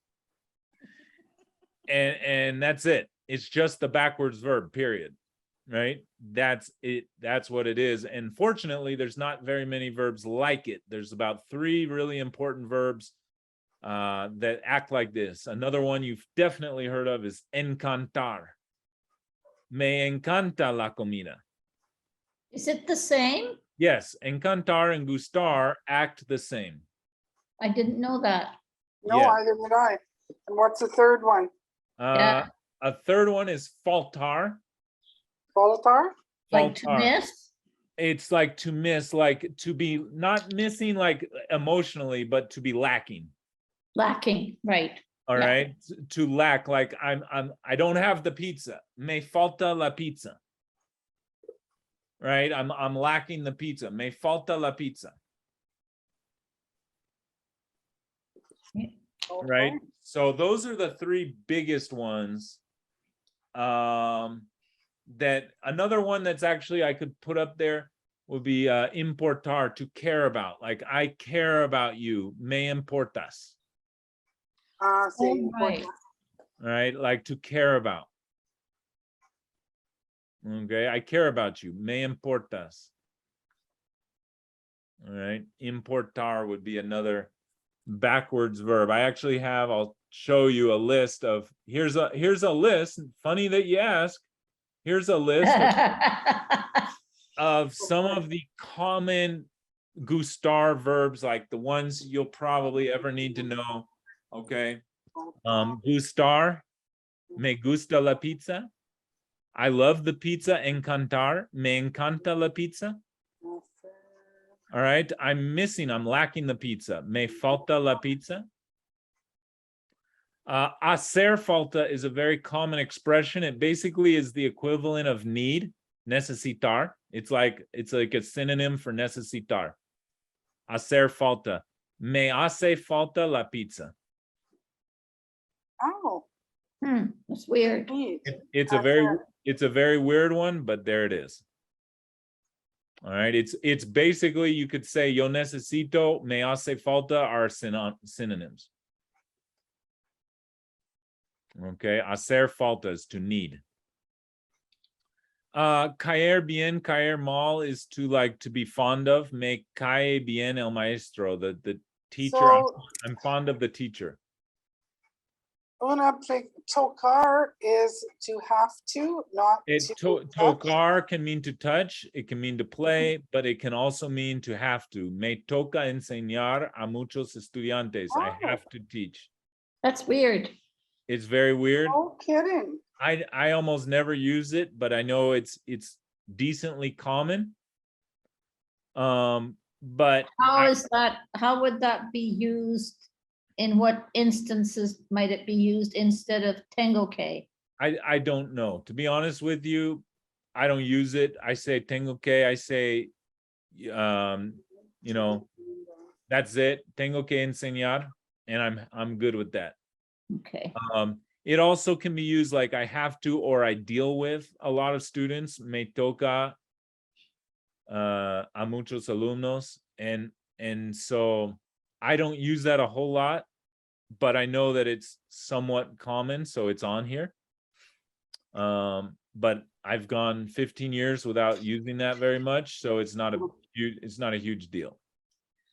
And that's it. It's just the backwards verb, period. Right? That's it. That's what it is. And fortunately, there's not very many verbs like it. There's about 3 really important verbs that act like this. Another one you've definitely heard of is encantar. Me encanta la comida. Is it the same? Yes, encantar and gustar act the same. I didn't know that. No, Yeah. either did I. And what's the third one? Yeah. A third one is faltar. Voltar? Like to Faltar. miss? It's like to miss, like to be not missing like emotionally, but to be lacking. Lacking, right. All Yeah. right. To lack, like I don't have the pizza. Me falta la pizza. Right? I'm lacking the pizza. Me falta la pizza. Right? Okay. So those are the three biggest ones. That another one that's actually I could put up there would be importar, to care about. Like I care about you. Me importas. Sí, right. Right? Like to care about. Okay, I care about you. Me importas. All right. Importar would be another backwards verb. I actually have, I'll show you a list of, here's a list. Funny that you ask. Here's a list of some of the common Gustar verbs, like the ones you'll probably ever need to know. Okay. Gustar, me gusta la pizza. I love the pizza. Encantar, me encanta la pizza. All right. I'm lacking the pizza. Me falta la pizza. Hacer falta is a very common expression. It basically is the equivalent of need, necesitar. It's like a synonym for necesitar. Hacer falta. Me hace falta la pizza. Oh, That's weird. neat. It's a very weird one, but there it is. All right. It's basically, you could say yo necesito, me hace falta are synonyms. Okay. Hacer falta is to need. Caer bien, caer mal is to be fond of. Me cae bien el maestro, the teacher. So, I'm fond of the teacher. tocar is to have to, not to touch. Tocar can mean to touch, it can mean to play, but it can also mean to have to. Me toca enseñar a muchos estudiantes. I have to teach. That's weird. It's very weird. No kidding. I almost never use it, but I know it's decently common. But how would that be used? In what instances might it be used instead of tengo que? I don't know. To be honest with you, I don't use it. I say tengo que, I say that's it. Tengo que enseñar, and I'm good with that. Okay. It also can be used like I have to, or I deal with a lot of students. Me toca a muchos alumnos, and so I don't use that a whole lot, but I know that it's somewhat common, so it's on here. But I've gone 15 years without using that very much, so it's not a huge deal.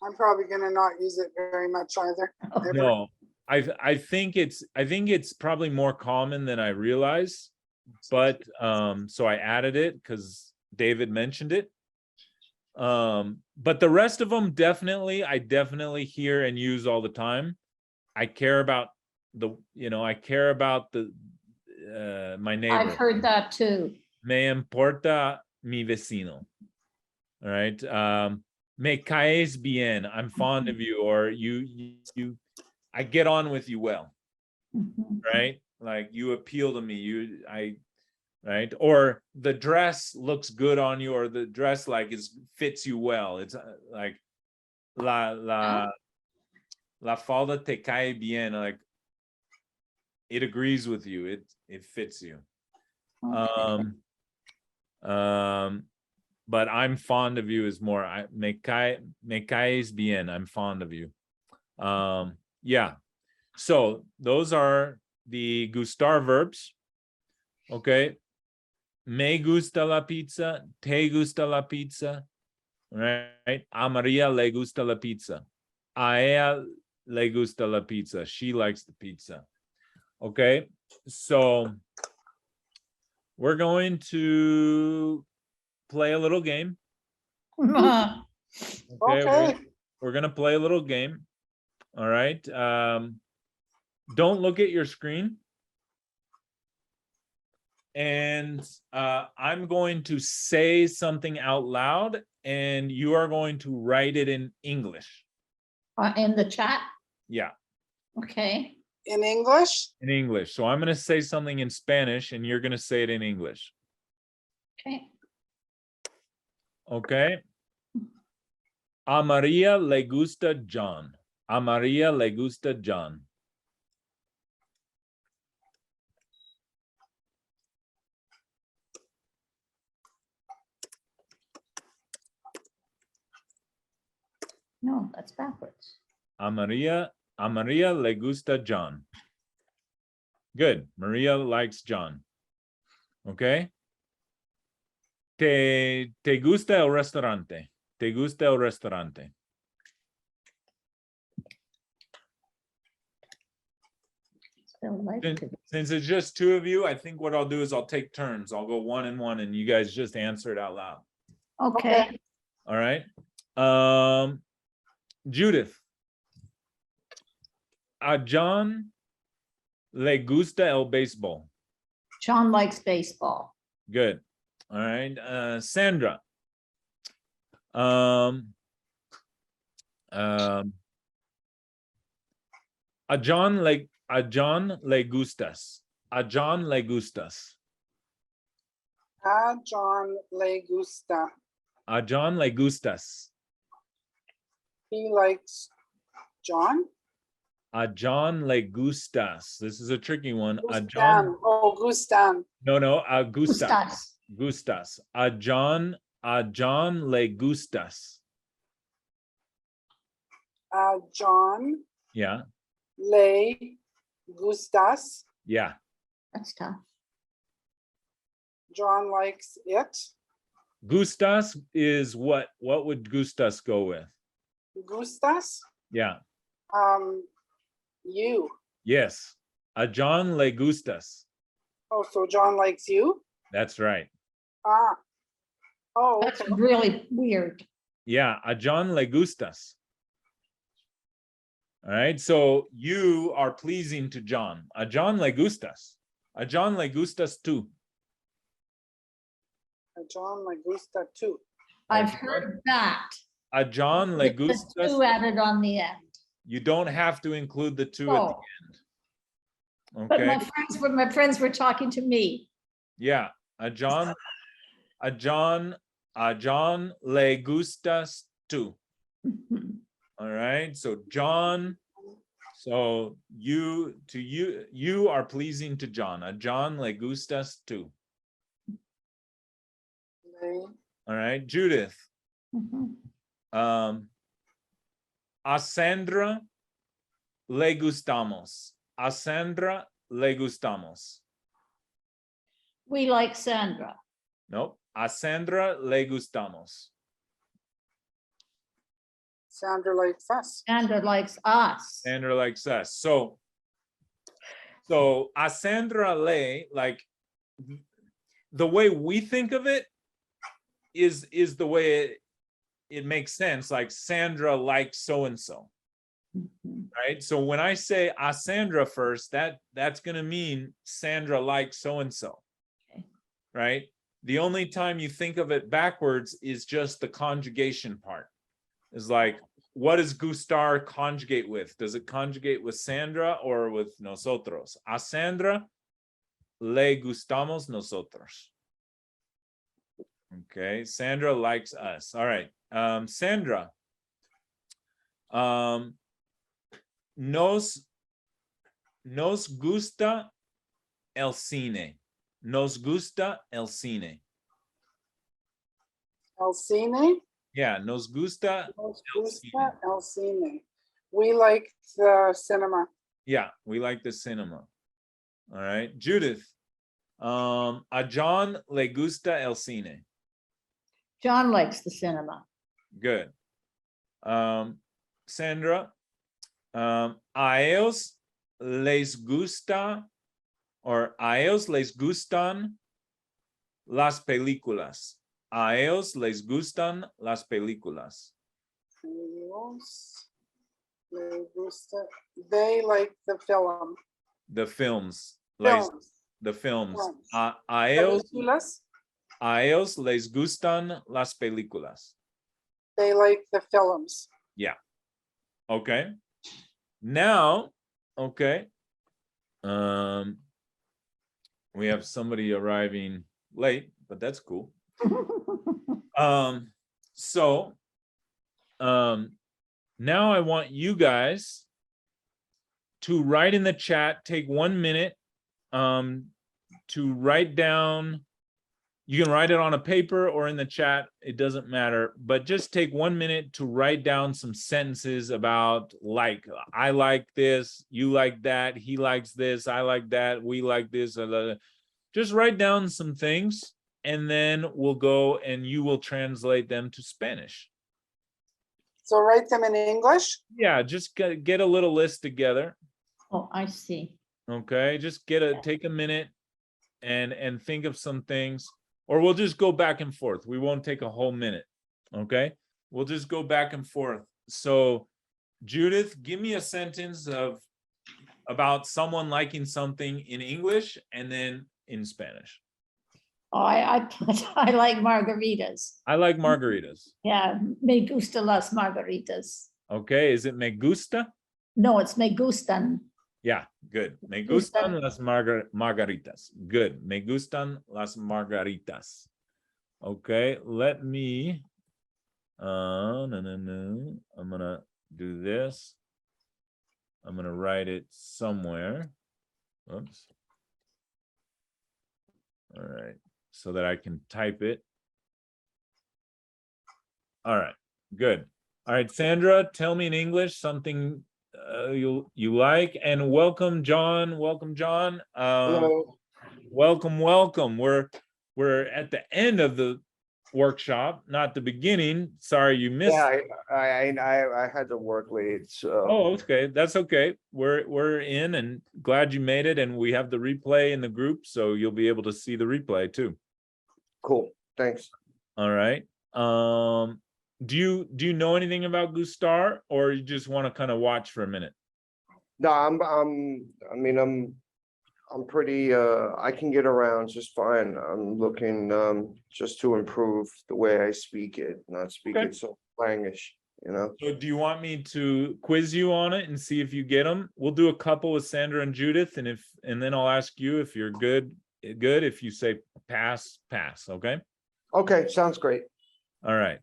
I'm probably gonna not use it very much either. ever. No, I think it's probably more common than I realize, but so I added it because David mentioned it. But the rest of them I definitely hear and use all the time. I care about my neighbor. I've heard that too. Me importa mi vecino. All right. Me caes bien. I'm fond of you, or you I get on with you well. Mhm. Right? Like you appeal to me. Right? Or the dress looks good on you, or the dress fits you well. It's like la falda te cae bien, like it agrees with you. It fits you. Okay. But I'm fond of you is more me caes bien. I'm fond of you. Yeah. So those are the gustar verbs. Okay. Me gusta la pizza, te gusta la pizza, right? A Maria le gusta la pizza. A ella le gusta la pizza. She likes the pizza. Okay, so we're going to play a little game. Uh, Okay, Okay. we're gonna play a little game. All right. Don't look at your screen. And I'm going to say something out loud, and you are going to write it in English. In the chat, Yeah, okay. In English? in English. So I'm going to say something in Spanish, and you're going to say it in English. Okay. Okay. A Maria le gusta John. A Maria le gusta John. No, that's backwards. A Maria le gusta John. Good. Maria likes John. Okay. Te gusta el restaurante? Te gusta el restaurante? Still like Since, to. since it's just two of you, I think what I'll do is I'll take turns. I'll go one and one, and you guys just answer it out loud. Okay. All right. Judith. A John le gusta el béisbol. John likes baseball. Good. All right. Sandra. A John le gustas. A John le gustas. A John le gusta. A John le gustas. He likes John. A John le gustas. This is a tricky one. A Gustan. John. Oh, Gustan. No. A gustas. Gustas. Gustas. A John le gustas. A John Yeah. le gustas. Yeah. That's tough. John likes it. Gustas is what? What would gustas go with? Gustas. Yeah. You. Yes. A John le gustas. Oh, so John likes you? That's right. Ah. Oh, That's okay. really weird. Yeah. A John le gustas. All right. So you are pleasing to John. A John le gustas. A John le gustas tú. A John le gusta too. I've heard that. A John le With the gustas. two added on the end. You don't have to include the two at the Oh, end. but Okay. my friends were talking to me. Yeah. A John le gustas tú. Mhm. All right. So John. So you are pleasing to John. A John le gustas tú. Le- All right. Judith. Mhm. A Sandra le gustamos. A Sandra le gustamos. We like Sandra. Nope. A Sandra le gustamos. Sandra likes us. Sandra likes us. Sandra likes us. So a Sandra le, like the way we think of it is the way it makes sense. Like Sandra likes so-and-so. Mhm. Right. So when I say a Sandra first, that's gonna mean Sandra likes so-and-so. Okay. Right. The only time you think of it backwards is just the conjugation part. Is like, what does Gustar conjugate with? Does it conjugate with Sandra or with nosotros? A Sandra le gustamos nosotros. Okay, Sandra likes us. All right, Sandra. Nos gusta el cine. Nos gusta el cine. El cine. Yeah, nos gusta. Nos El gusta el cine. We like the cinema. Yeah, we like the cinema. All right, Judith. A John le gusta el cine. John likes the cinema. Good. Sandra. A ellos les gusta, or a ellos les gustan las películas. A ellos les gustan las películas. Ellos les gusta. They like the film. The films. Like Films. the films. Films. A Películas. ellos les gustan las películas. They like the films. Yeah. Okay. Now, okay. We have somebody arriving late, but that's cool. So now I want you guys to write in the chat, take 1 minute to write down. You can write it on a paper or in the chat, it doesn't matter, but just take 1 minute to write down some sentences about, like, I like this, you like that, he likes this, I like that, we like this. Just write down some things, and then we'll go and you will translate them to Spanish. So write them in English. Yeah, just get a little list together. Oh, I see. Okay, just take a minute and think of some things, or we'll just go back and forth. We won't take a whole minute. Okay, we'll just go back and forth. So Judith, give me a sentence about someone liking something in English and then in Spanish. Oh, I like margaritas. I like margaritas. Yeah, me gusta las margaritas. Okay, is it me gusta? No, it's me gustan. Yeah, good. Me Gustan. gustan las margaritas. Good. Me gustan las margaritas. Okay, let me, I'm gonna do this. I'm gonna write it somewhere. Oops. All right, so that I can type it. All right, good. All right, Sandra, tell me in English something you like, and welcome, John. Welcome, John. Hello. Welcome. We're at the end of the workshop, not the beginning. Sorry you missed. Yeah, I had to work late, so. Oh, okay, that's okay. We're in and glad you made it, and we have the replay in the group, so you'll be able to see the replay too. Cool, thanks. All right. Do you know anything about Gustar, or you just want to kind of watch for a minute? No, I'm pretty, I can get around just fine. I'm looking, just to improve the way I speak it, not speak Okay. it so slangish, you know? So do you want me to quiz you on it and see if you get them? We'll do a couple with Sandra and Judith, and then I'll ask you if you're good. If you say pass, okay? Okay, sounds great. All right.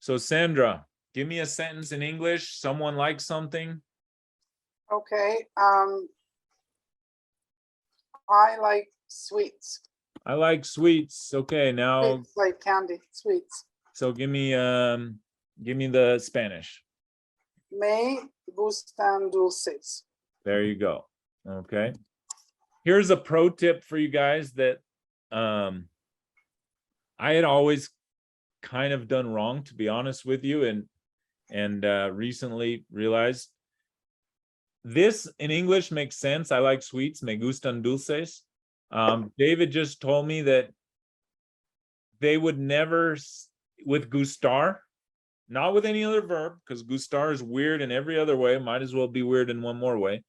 So Sandra, give me a sentence in English. Someone likes something. Okay. I like sweets. I like sweets. Okay, now Sweets like candy, sweets. so give me the Spanish. Me gustan dulces. There you go. Okay. Here's a pro tip for you guys that I had always kind of done wrong, to be honest with you, and recently realized this in English makes sense. I like sweets, me gustan dulces. David just told me that they would never, with gustar, not with any other verb, because gustar is weird in every other way, might as well be weird in one more way.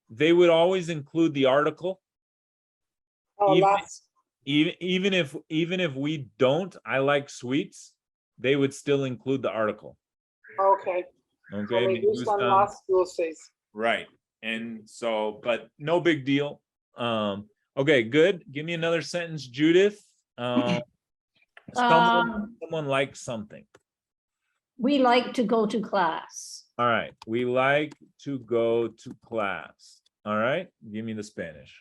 They would always include the article. Oh, Even if we don't, I like sweets, they would still include the article. okay. Okay. Me gustan las dulces. Right. And so, but no big deal. Okay, good. Give me another sentence, Judith. Someone likes something. We like to go to class. All right. We like to go to class. All right. Give me the Spanish.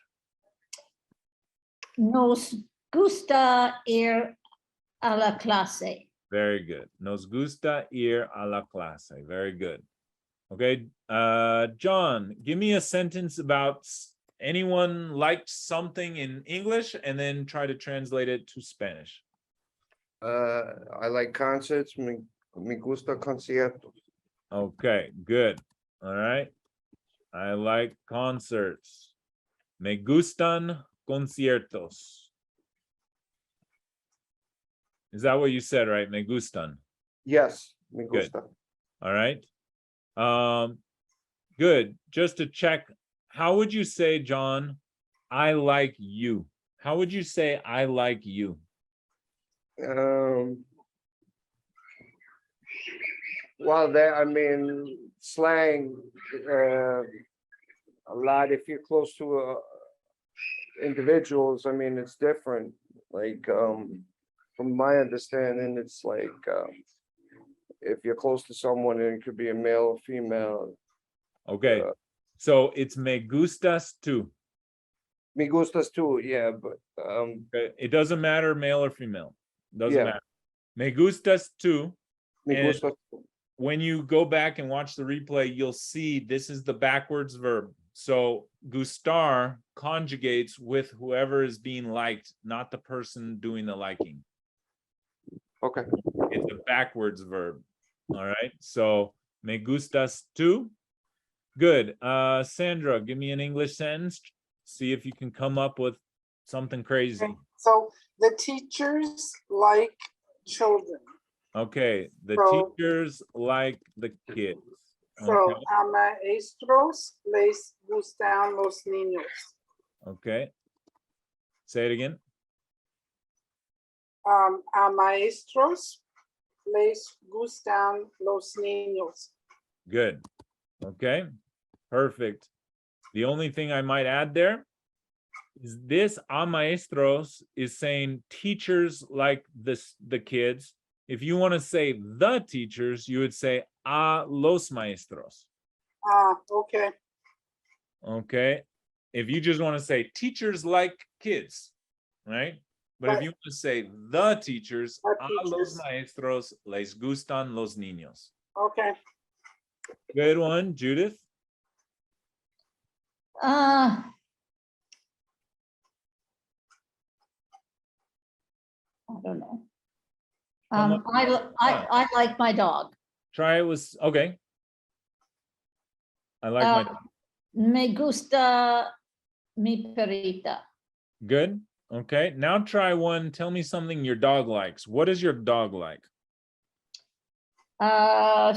Nos gusta ir a la clase. Very good. Nos gusta ir a la clase. Very good. Okay. John, give me a sentence about anyone likes something in English and then try to translate it to Spanish. I like concerts, me gusta conciertos. Okay, good. All right. I like concerts. Me gustan conciertos. Is that what you said, right? Me gustan. Yes, me Good. gusta. All right. Good. Just to check, how would you say, John, I like you? How would you say I like you? Well, there, I mean, slang, a lot, if you're close to individuals, I mean, it's different. Like, from my understanding, it's like, if you're close to someone, and it could be a male or female. Okay. So it's me gustas too. Me gustas too, yeah, but, Okay. It doesn't matter male or female. Doesn't Yeah. matter. Me gustas too. me And- gustas. When you go back and watch the replay, you'll see this is the backwards verb. So gustar conjugates with whoever is being liked, not the person doing the liking. Okay, It's a backwards verb. All right. So me gustas tú. Good. Sandra, give me an English sentence. See if you can come up with something crazy. Okay. So the teachers like children. Okay. The So- teachers like the kids. So Okay. a maestros les gustan los niños. Okay. Say it again. A maestros les gustan los niños. Good. Okay. Perfect. The only thing I might add there is this a maestros is saying teachers like the kids. If you want to say the teachers, you would say a los maestros. Okay. Okay. If you just want to say teachers like kids, right? But if Right. you want to say the teachers, The a los teachers. maestros les gustan los niños. Okay. Good one, Judith. I don't know. Come on. I like my dog. Try it with okay. I like my Me gusta mi perrita. good. Okay. Now try one. Tell me something your dog likes. What is your dog like?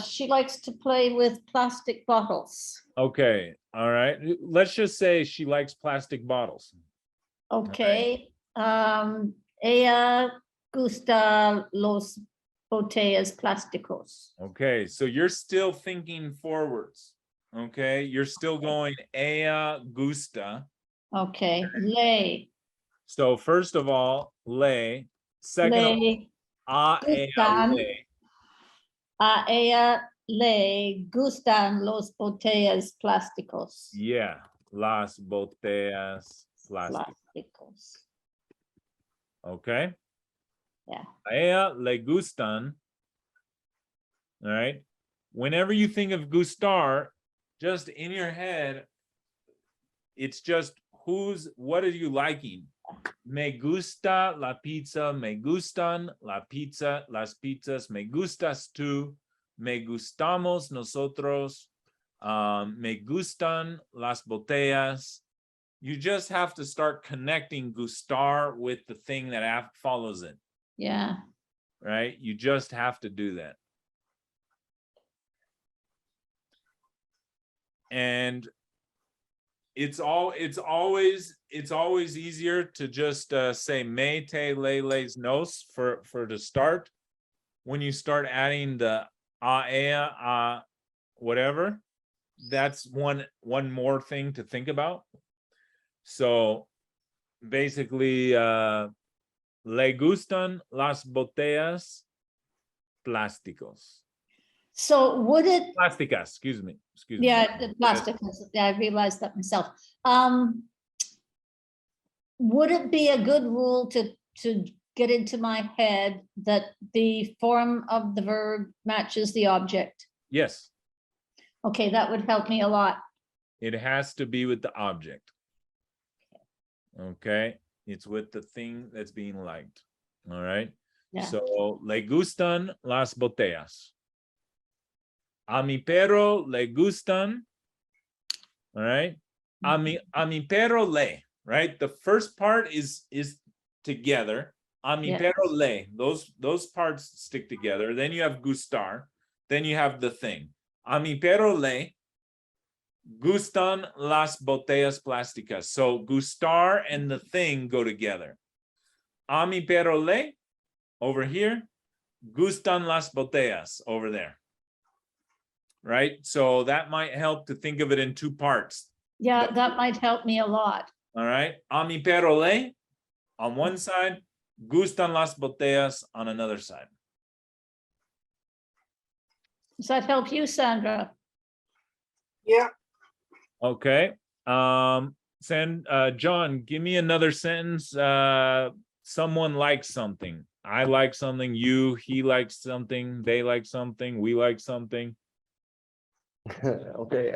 She likes to play with plastic bottles. Okay. All right. Let's just say she likes plastic bottles. Okay. Ella gusta los botellas plásticos. Okay. So you're still thinking forwards. Okay. You're still going ella gusta. Okay. Le. So first of all, le. Second of all, Le a ella gustan. le. A ella le gustan los botellas plásticos. Yeah. Las botellas plásticas. Plásticos. Okay. Yeah. A ella le gustan. All right. Whenever you think of gustar, just in your head, it's just what are you liking? Me gusta la pizza, me gustan la pizza, las pizzas, me gustas tú, me gustamos nosotros, me gustan las botellas. You just have to start connecting gustar with the thing that follows it, Yeah. right? You just have to do that. And it's always easier to just say me te les nos for to start. When you start adding the a whatever, that's one more thing to think about. So basically, le gustan las botellas plásticos. So would it, Plásticas, excuse me. yeah, the plastic, yeah, I realized that myself. Would it be a good rule to get into my head that the form of the verb matches the object? Yes, Okay, that would help me a lot. it has to be with the object. Okay, it's with the thing that's being liked. All right. Yeah. So le gustan las botellas. A mi perro le gustan. All right. A mi perro le. Right. The first part is together. A mi Yes. perro le. Those parts stick together. Then you have gustar. Then you have the thing. A mi perro le gustan las botellas plásticas. So gustar and the thing go together. A mi perro le, over here, gustan las botellas, over there. Right? So that might help to think of it in two parts. Yeah, that might help me a lot. All right. A mi perro le, on one side, gustan las botellas on another side. Does that help you, Sandra? Yeah, Okay. John, give me another sentence. Someone likes something. I like something. You, he likes something. They like something. We like something. Okay,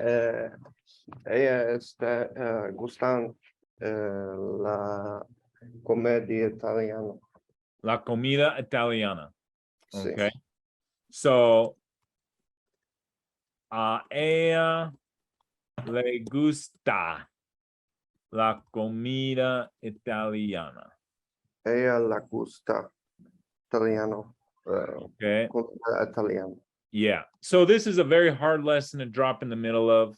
ella está gustan la comedia italiana. La comida italiana. Sí. Okay. So, a ella le gusta la comida italiana. Ella la gusta italiano. Okay. Comida italiana. Yeah. So this is a very hard lesson to drop in the middle of.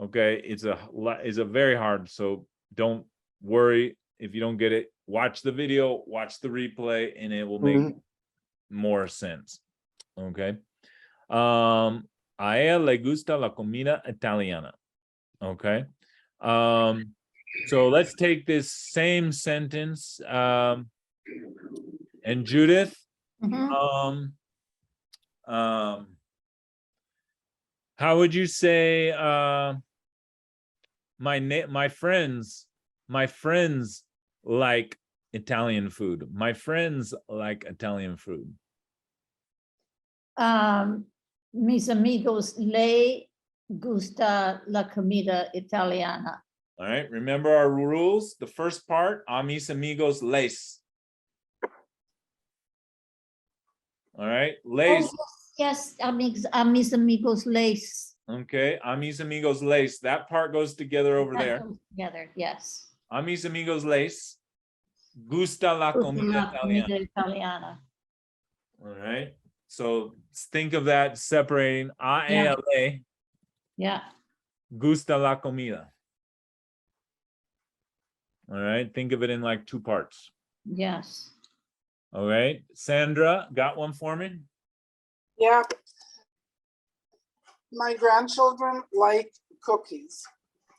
Okay. It's a very hard. So don't worry if you don't get it. Watch the video, watch the replay, and it will make more sense. Okay. A ella le gusta la comida italiana. Okay. So let's take this same sentence. And Judith, Mhm. how would you say my friends like Italian food. My friends like Italian food. Mis amigos le gusta la comida italiana. All right, remember our rules. The first part, a mis amigos les. All right, les. Oh, yes, a mis amigos les. Okay, a mis amigos les. That part goes together over That there. goes together, yes. A mis amigos les gusta la Gusta comida la italiana. comida italiana. All right, so think of that separating. A Yeah. ella Yeah, gusta la comida. All right, think of it in like two parts. yes. All right, Sandra, got one for me? yeah. My grandchildren like cookies.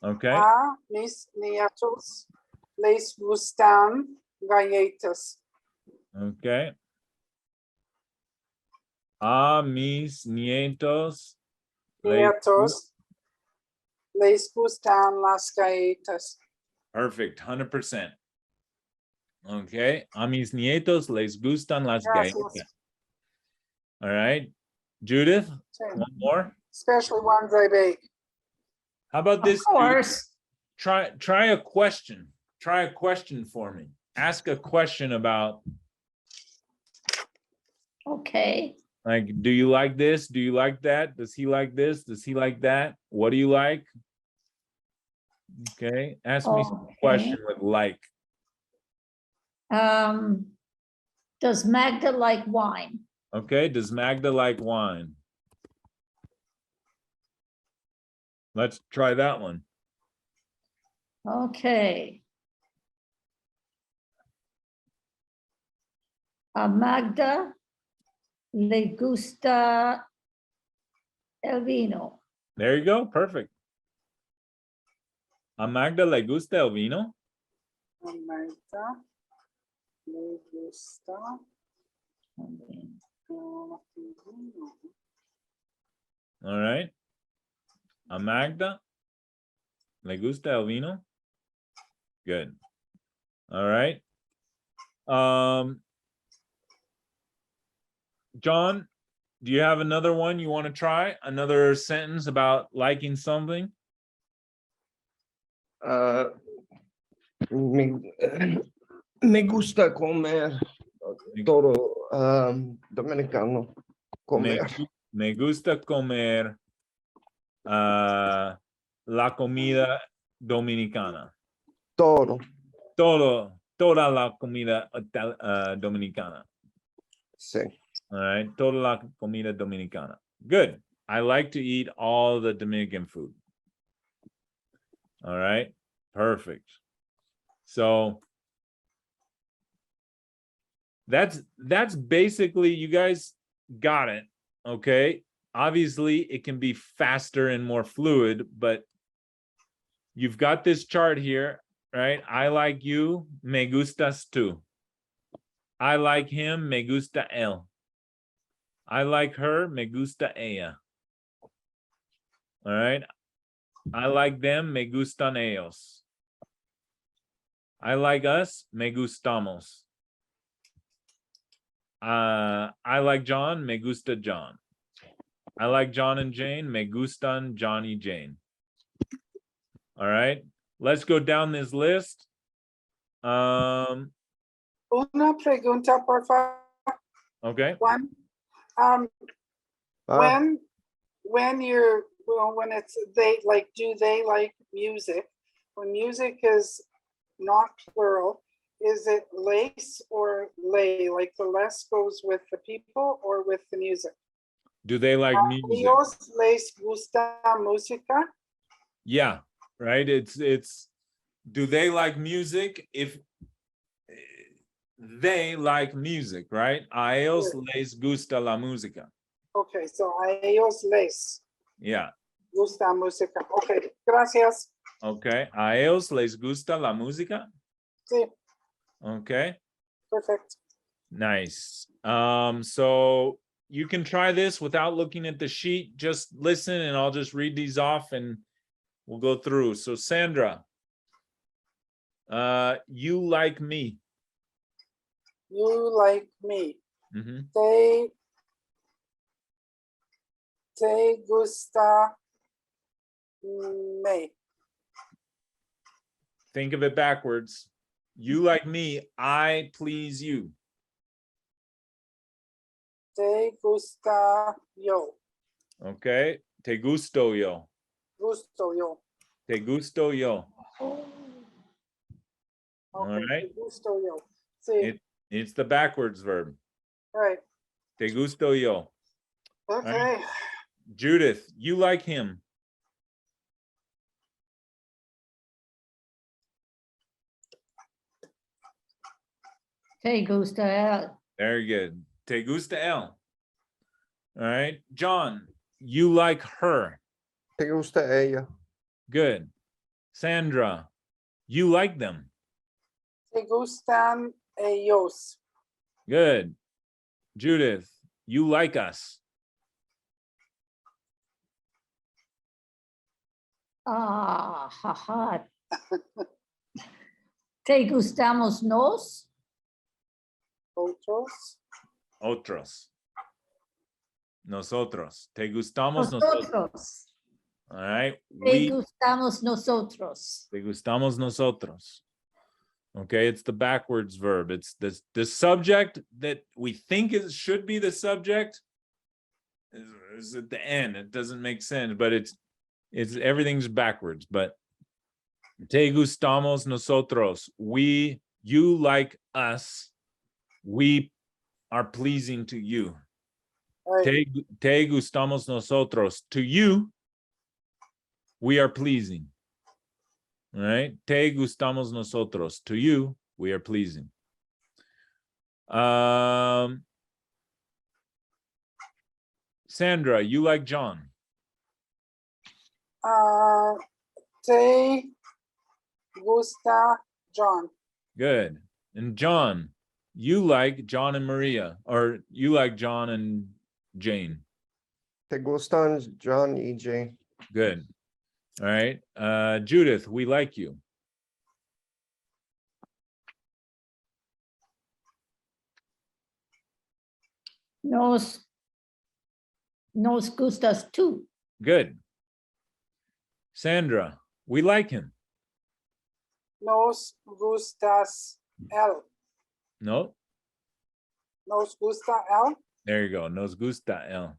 Okay, A mis nietos les gustan galletas. okay. A mis nietos Nietos les gustan las galletas. Perfect, 100%. Okay, a mis nietos les gustan las Gracias. galletas. All right, Judith, Sí. one more. Especially ones I bake. How about Of this? Judith? course. Try a question. Try a question for me. Ask a question about, Okay. like, do you like this? Do you like that? Does he like this? Does he like that? What do you like? Okay, ask me some Okay. question with like. Does Magda like wine? Okay, does Magda like wine? Let's try that one. Okay. A Magda le gusta el vino. There you go, perfect. A Magda le gusta el vino? Magda le gusta el vino. All right. A Magda le gusta el vino? Good. All right. John, do you have another one you want to try? Another sentence about liking something? Me gusta comer todo dominicano. Comer Me gusta comer la comida dominicana. todo. Todo toda la comida dominicana. Sí. All right, toda la comida dominicana. Good. I like to eat all the Dominican food. All right, perfect. So that's basically, you guys got it. Okay. Obviously, it can be faster and more fluid, but you've got this chart here, right? I like you, me gustas tú. I like him, me gusta él. I like her, me gusta ella. All right. I like them, me gustan ellos. I like us, me gustamos. I like John, me gusta John. I like John and Jane, me gustan Johnny Jane. All right, let's go down this list. Una pregunta, por favor. Okay. One, Ah, when you're, well, when it's, they like, do they like music? When music is not plural, is it les or lay? Like the les goes with the people or with the music? Do they like music? Ellos les gusta música? Yeah, right. It's do they like music? If they like music, right? A ellos les gusta la música. Okay, so a ellos les Yeah. gusta música. Okay, gracias. Okay. A ellos les gusta la música. Sí, Okay. perfect. Nice. So you can try this without looking at the sheet. Just listen and I'll just read these off and we'll go through. So Sandra, you like me. You like me. Mhm. Te gusta me. Think of it backwards. You like me, I please you. Te gusta yo. Okay. Te gusto yo. Gusto yo. Te gusto yo. Okay, right. te gusto yo. Sí, It's the backwards verb. right. Te gusto yo. Okay. Judith, you like him. Te gusta él. Very good. Te gusta él. All right. John, you like her. ¿te gusta ella? Good. Sandra, you like them. Te gustan ellos. Good. Judith, you like us. Ah, jaja. Te gustamos nos. Otros. Otros. Nosotros. Te gustamos nosotros. Nosotros. All right. Te gustamos nosotros. Te gustamos nosotros. Okay, it's the backwards verb. It's the subject that we think should be the subject is at the end. It doesn't make sense, but it's everything's backwards. But te gustamos nosotros. You like us. We are pleasing to you. Right. Te gustamos nosotros. To you, we are pleasing. All right. Te gustamos nosotros. To you, we are pleasing. Sandra, you like John. Te gusta John. Good. And John, you like John and Maria, or you like John and Jane. ¿te gustan John y Jane? Good. All right. Judith, we like you. Nos gustas tú. Good. Sandra, we like him. Nos gustas él. No? Nos gusta él. There you go. Nos gusta él.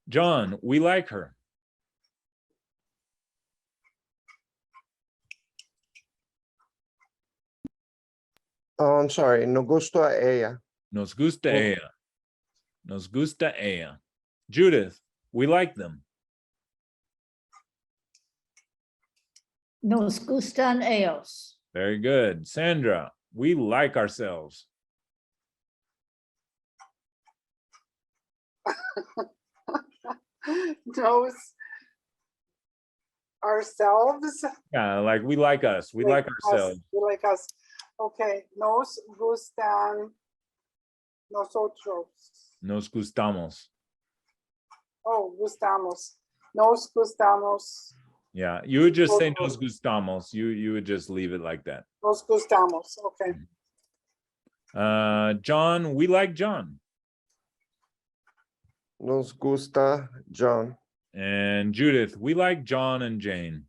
John, we like her. Oh, I'm sorry. No gusto a ella. Nos gusta Oh. ella. Nos gusta ella. Judith, we like them. Nos gustan ellos. Very good. Sandra, we like ourselves. Knows ourselves. Yeah, like we like us. We like us, ourselves. We like us. Okay, nos gustan nosotros. Nos gustamos. Oh, gustamos. Nos gustamos. Yeah, you would just say nos gustamos. You would just leave it like that. Nos gustamos. Okay. John, we like John. Nos gusta John. And Judith, we like John and Jane.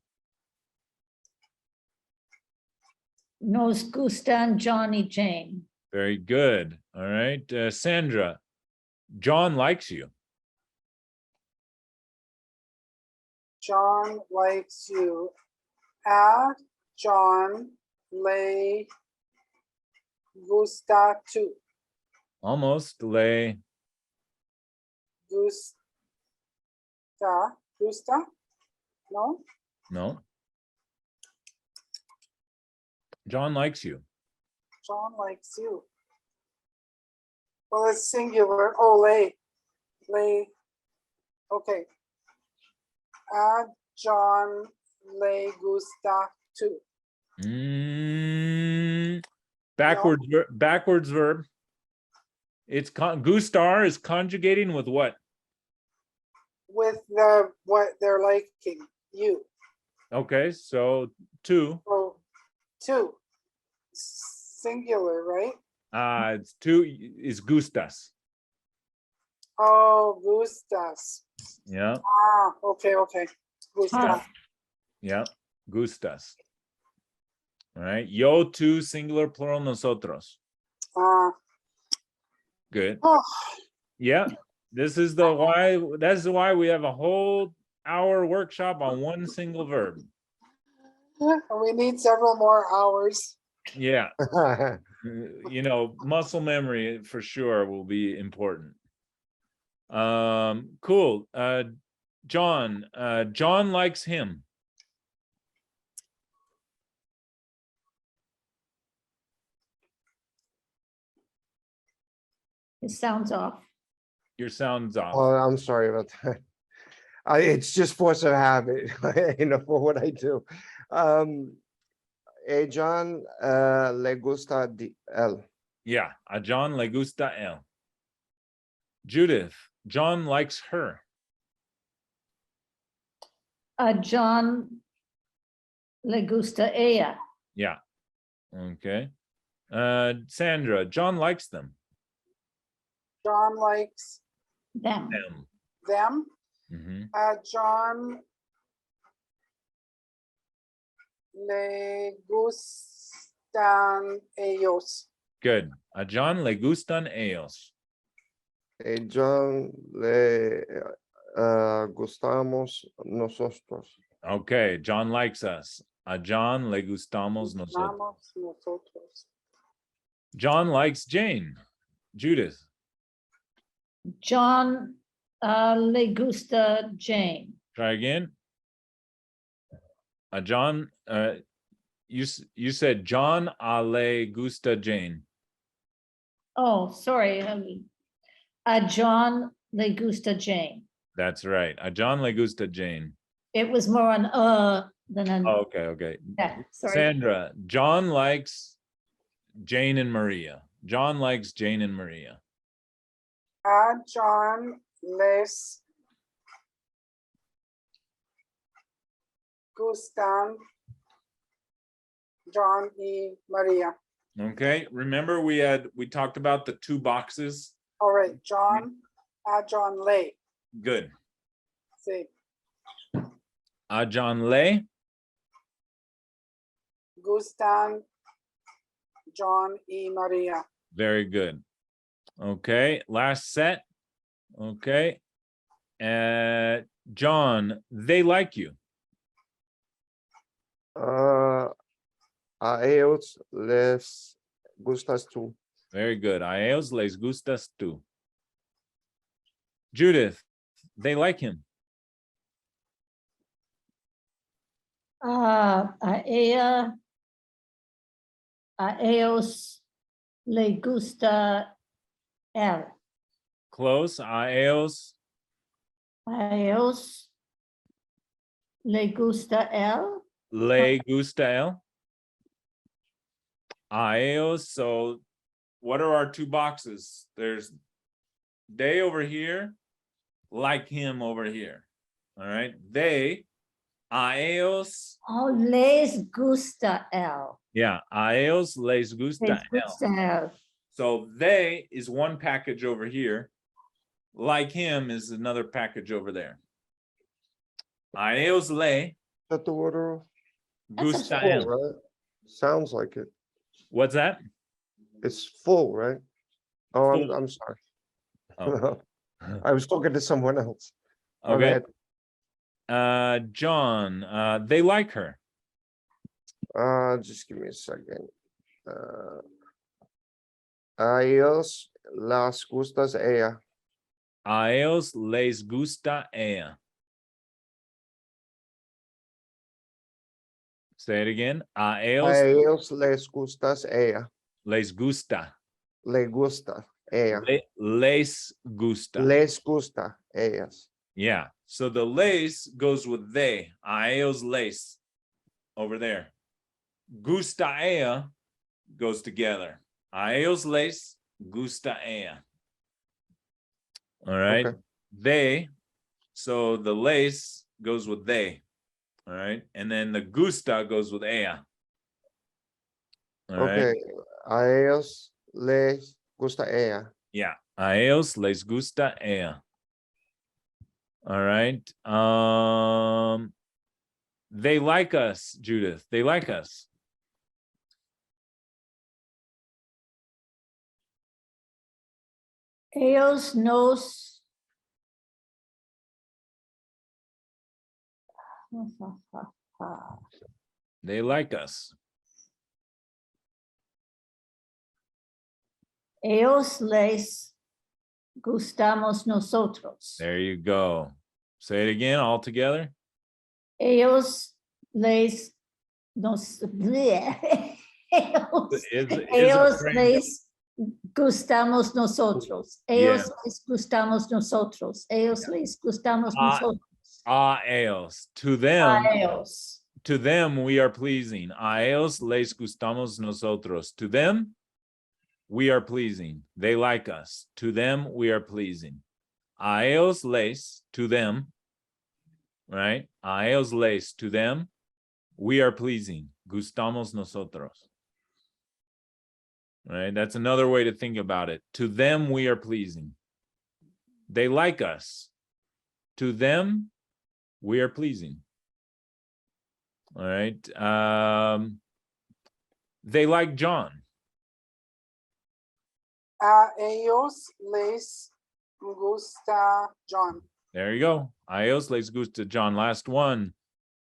Nos gustan John y Jane. Very good. All right. Sandra, John likes you. John likes you. A John le gusta tu. Almost. Le. Gusta? No? No. John likes you. John likes you. Well, it's singular. Oh, le. Okay. A John le gusta tu. Backwards verb. It's Gustar is conjugating with what? With what they're liking, you. Okay, so two. Oh, two. Singular, right? It's two is gustas. Oh, gustas. Yeah, Okay. Gustas. yeah, gustas. All right, yo, two, singular, plural, nosotros. Good. Oh, Yeah, this is that's why we have a whole hour workshop on one single verb. we need several more hours. Yeah, muscle memory for sure will be important. Cool. John likes him. It sounds off. Your sound's off. Oh, I'm sorry about that. It's just force of habit, for what I do. A John le gusta él. Yeah, a John le gusta él. Judith, John likes her. A John le gusta ella. Yeah. Okay. Sandra, John likes them. John likes Them. them. Mhm. John le gustan ellos. Good. A John le gustan ellos. A John le gustamos nosotros. Okay, John likes us. A John le gustamos nosotros. Gustamos nosotros. John likes Jane. Judith. John le gusta Jane. Try again. A John, you said John le gusta Jane. Oh, sorry. A John le gusta Jane. That's right. A John le gusta Jane. It was more an than an. Oh, okay. Yeah, sorry. Sandra, John likes Jane and Maria. John likes Jane and Maria. John les gustan John y Maria. Okay, remember we talked about the two boxes. All right, John, John le. Good. See, A John le. gustan John y Maria. Very good. Okay, last set. Okay. John, they like you. A ellos les gustas tú. Very good. A ellos les gustas tú. Judith, they like him. A ellos le gusta él. Close. A ellos A ellos le gusta él. le gusta él. A ellos. So what are our two boxes? There's they over here, like him over here. All right. They, a ellos. Oh, les gusta él. Yeah. A ellos les Les gusta él. gusta él. So they is one package over here. Like him is another package over there. A ellos le Shut the water off. gusta Full, él. Right? Sounds like it. What's that? It's full, right? Oh, Full. I'm sorry. Oh. I was talking to someone else. My Okay. bad. John, they like her. Just give me a second. A ellos las gustas ella. A ellos les gusta ella. Say it again. A A ellos ellos les gustas ella. les gusta. Le gusta ella. Les gusta. Les gusta ellas. Yeah. So the les goes with they. A ellos les over there. Gusta ella goes together. A ellos les gusta ella. All right. Okay. They. So the les goes with they. All right. And then the gusta goes with ella. All right. Okay. A ellos les gusta ella. Yeah. A ellos les gusta ella. All right. They like us, Judith. They like us. Ellos nos. They like us. Ellos les gustamos nosotros. There you go. Say it again all together. Ellos les nos. Ellos, Is ellos it les gustamos nosotros. Ellos les gustamos nosotros. Ellos les gustamos nosotros. a ellos. To them, A ellos. to them we are pleasing. A ellos les gustamos nosotros. To them, we are pleasing. They like us. To them, we are pleasing. A ellos les, to them, right? A ellos les, to them, we are pleasing. Gustamos nosotros. Right? That's another way to think about it. To them, we are pleasing. They like us. To them, we are pleasing. All right. They like John. A ellos les gusta John. There you go. A ellos les gusta John. Last one.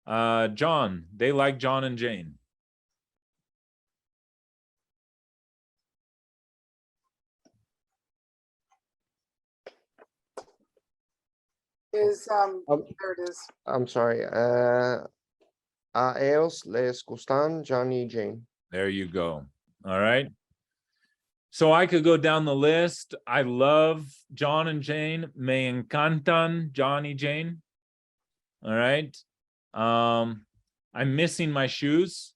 John. They like John and Jane. Is there it is. I'm sorry. A ellos les gustan John y Jane. There you go. All right. So I could go down the list. I love John and Jane. Me encantan John y Jane. All right. I'm missing my shoes.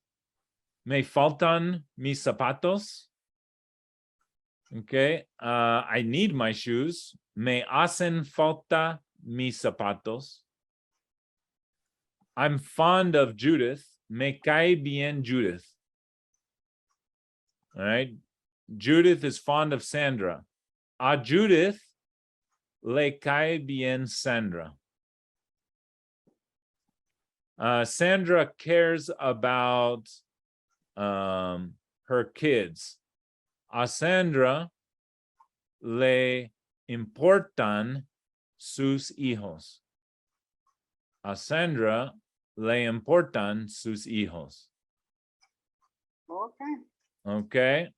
Me faltan mis zapatos. Okay. I need my shoes. Me hacen falta mis zapatos. I'm fond of Judith. Me cae bien Judith. All right. Judith is fond of Sandra. A Judith le cae bien Sandra. Sandra cares about her kids. A Sandra le importan sus hijos. A Sandra le importan sus hijos. Okay. Okay.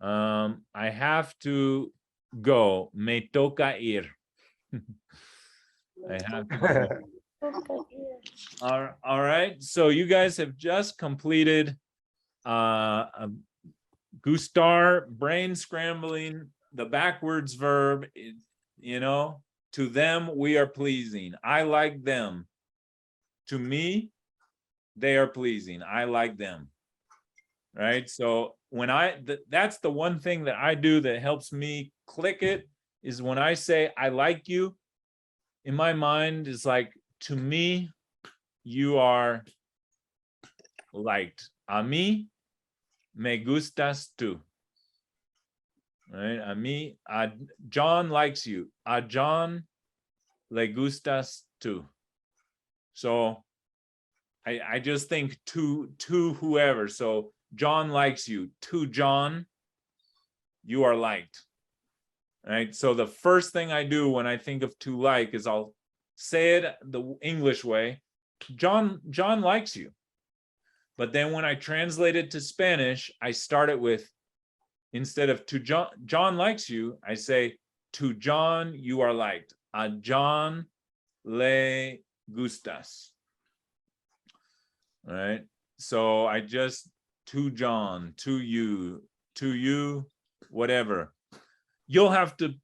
I have to go. Me toca ir. I have to go. All right. So you guys have just completed a Gustar brain scrambling, the backwards verb, you know, to them we are pleasing. I like them. To me, they are pleasing. I like them. Right? So when that's the one thing that I do that helps me click it is when I say I like you, in my mind is like, to me, you are liked. A mí me gustas tú. Right? A mí, John likes you. A John le gustas tú. So I just think to whoever. So John likes you. To John, you are liked. Right? So the first thing I do when I think of to like is I'll say it the English way. John likes you. But then when I translate it to Spanish, I start it with, instead of to John likes you, I say, to John, you are liked. A John le gustas. All right. So I just, to John, to you, whatever. You'll have to,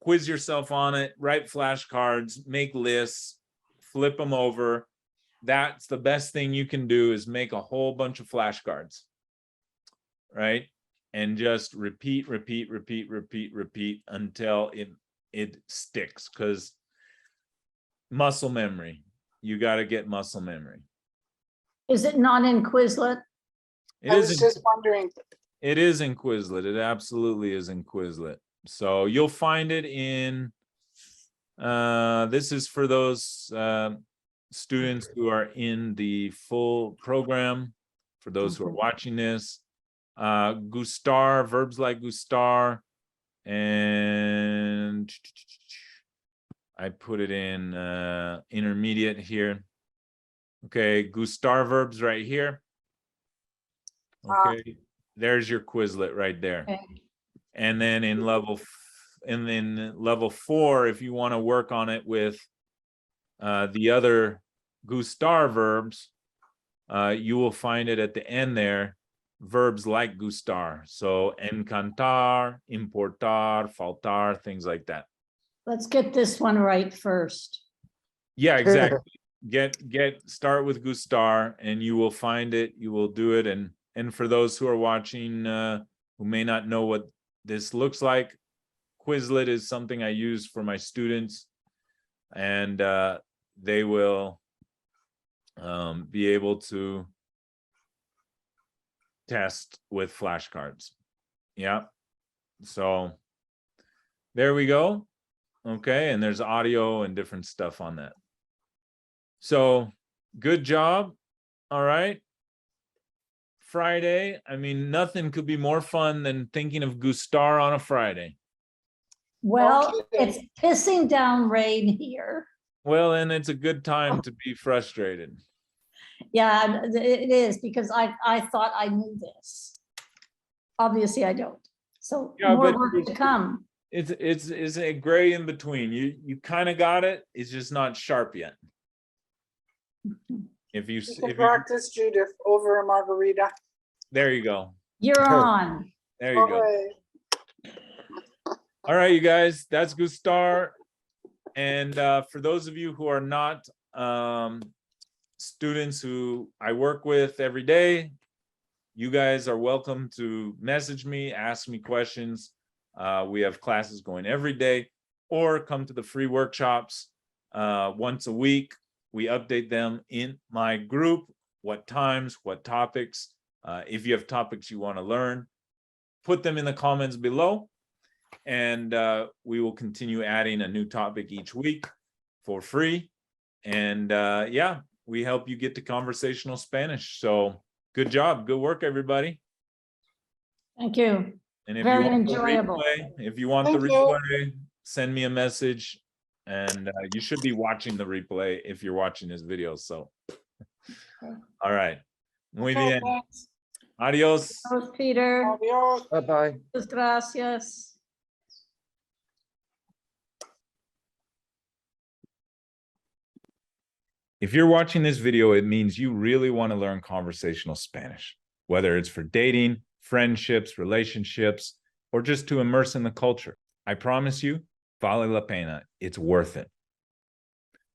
quiz yourself on it, write flashcards, make lists, flip them over. That's the best thing you can do, is make a whole bunch of flashcards, right? And just repeat until it sticks, because muscle memory, you got to get muscle memory. Is it not in Quizlet? I was just wondering. It is in Quizlet. It absolutely is in Quizlet. So you'll find it in, this is for those students who are in the full program. For those who are watching this, Gustar, verbs like Gustar, and I put it in intermediate here. Okay, Gustar verbs right here. Okay, there's your Quizlet right there. Okay. And then in level 4, if you want to work on it with the other Gustar verbs, you will find it at the end there, verbs like Gustar. So encantar, importar, faltar, things like that. Let's get this one right first. Yeah, exactly. Start with Gustar and you will find it, you will do it. And for those who are watching who may not know what this looks like, Quizlet is something I use for my students, and they will be able to test with flashcards. Yeah. So there we go. Okay. And there's audio and different stuff on that. So good job. All right. Friday. I mean, nothing could be more fun than thinking of Gustar on a Friday. Well, Okay. it's pissing down rain here. Well, and it's a good time to be frustrated. Yeah, it is, because I thought I knew this. Obviously, I don't. So Yeah, more but work to come. It's a gray in between. You kind of got it. It's just not sharp yet. If you Practice, Judith, over a margarita. there you go. You're on. There you All go. right. All right, you guys, that's Gustar. And for those of you who are not students who I work with every day, you guys are welcome to message me, ask me questions. We have classes going every day, or come to the free workshops once a week. We update them in my group, what times, what topics. If you have topics you want to learn, put them in the comments below. And we will continue adding a new topic each week for free. And yeah, we help you get to conversational Spanish. So good job. Good work, everybody. Thank you. And if Very you want enjoyable. the Thank you. replay, send me a message. And you should be watching the replay if you're watching this video. So, all right. Muy Okay, bien. thanks. Adios. Adios, Peter. Adios. Bye-bye. Muchas gracias. If you're watching this video, it means you really want to learn conversational Spanish, whether it's for dating, friendships, relationships, or just to immerse in the culture. I promise you, vale la pena. It's worth it.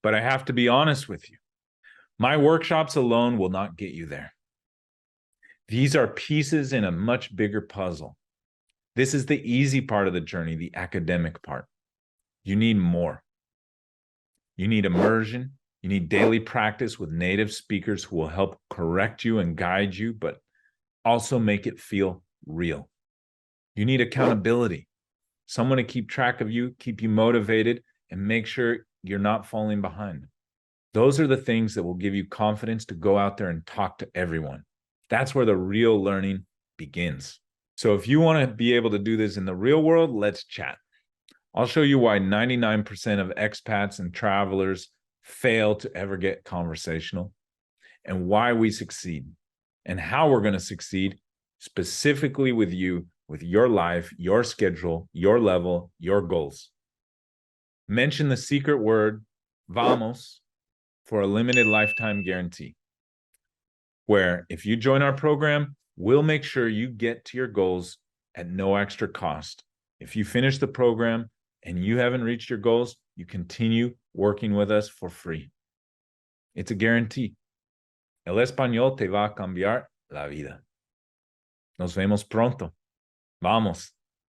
But I have to be honest with you. My workshops alone will not get you there. These are pieces in a much bigger puzzle. This is the easy part of the journey, the academic part. You need more. You need immersion. You need daily practice with native speakers who will help correct you and guide you, but also make it feel real. You need accountability, someone to keep track of you, keep you motivated, and make sure you're not falling behind. Those are the things that will give you confidence to go out there and talk to everyone. That's where the real learning begins. So if you want to be able to do this in the real world, let's chat. I'll show you why 99% of expats and travelers fail to ever get conversational, and why we succeed, and how we're going to succeed specifically with you, with your life, your schedule, your level, your goals. Mention the secret word, vamos, for a limited lifetime guarantee, where if you join our program, we'll make sure you get to your goals at no extra cost. If you finish the program and you haven't reached your goals, you continue working with us for free. It's a guarantee. El español te va a cambiar la vida. Nos vemos pronto. Vamos.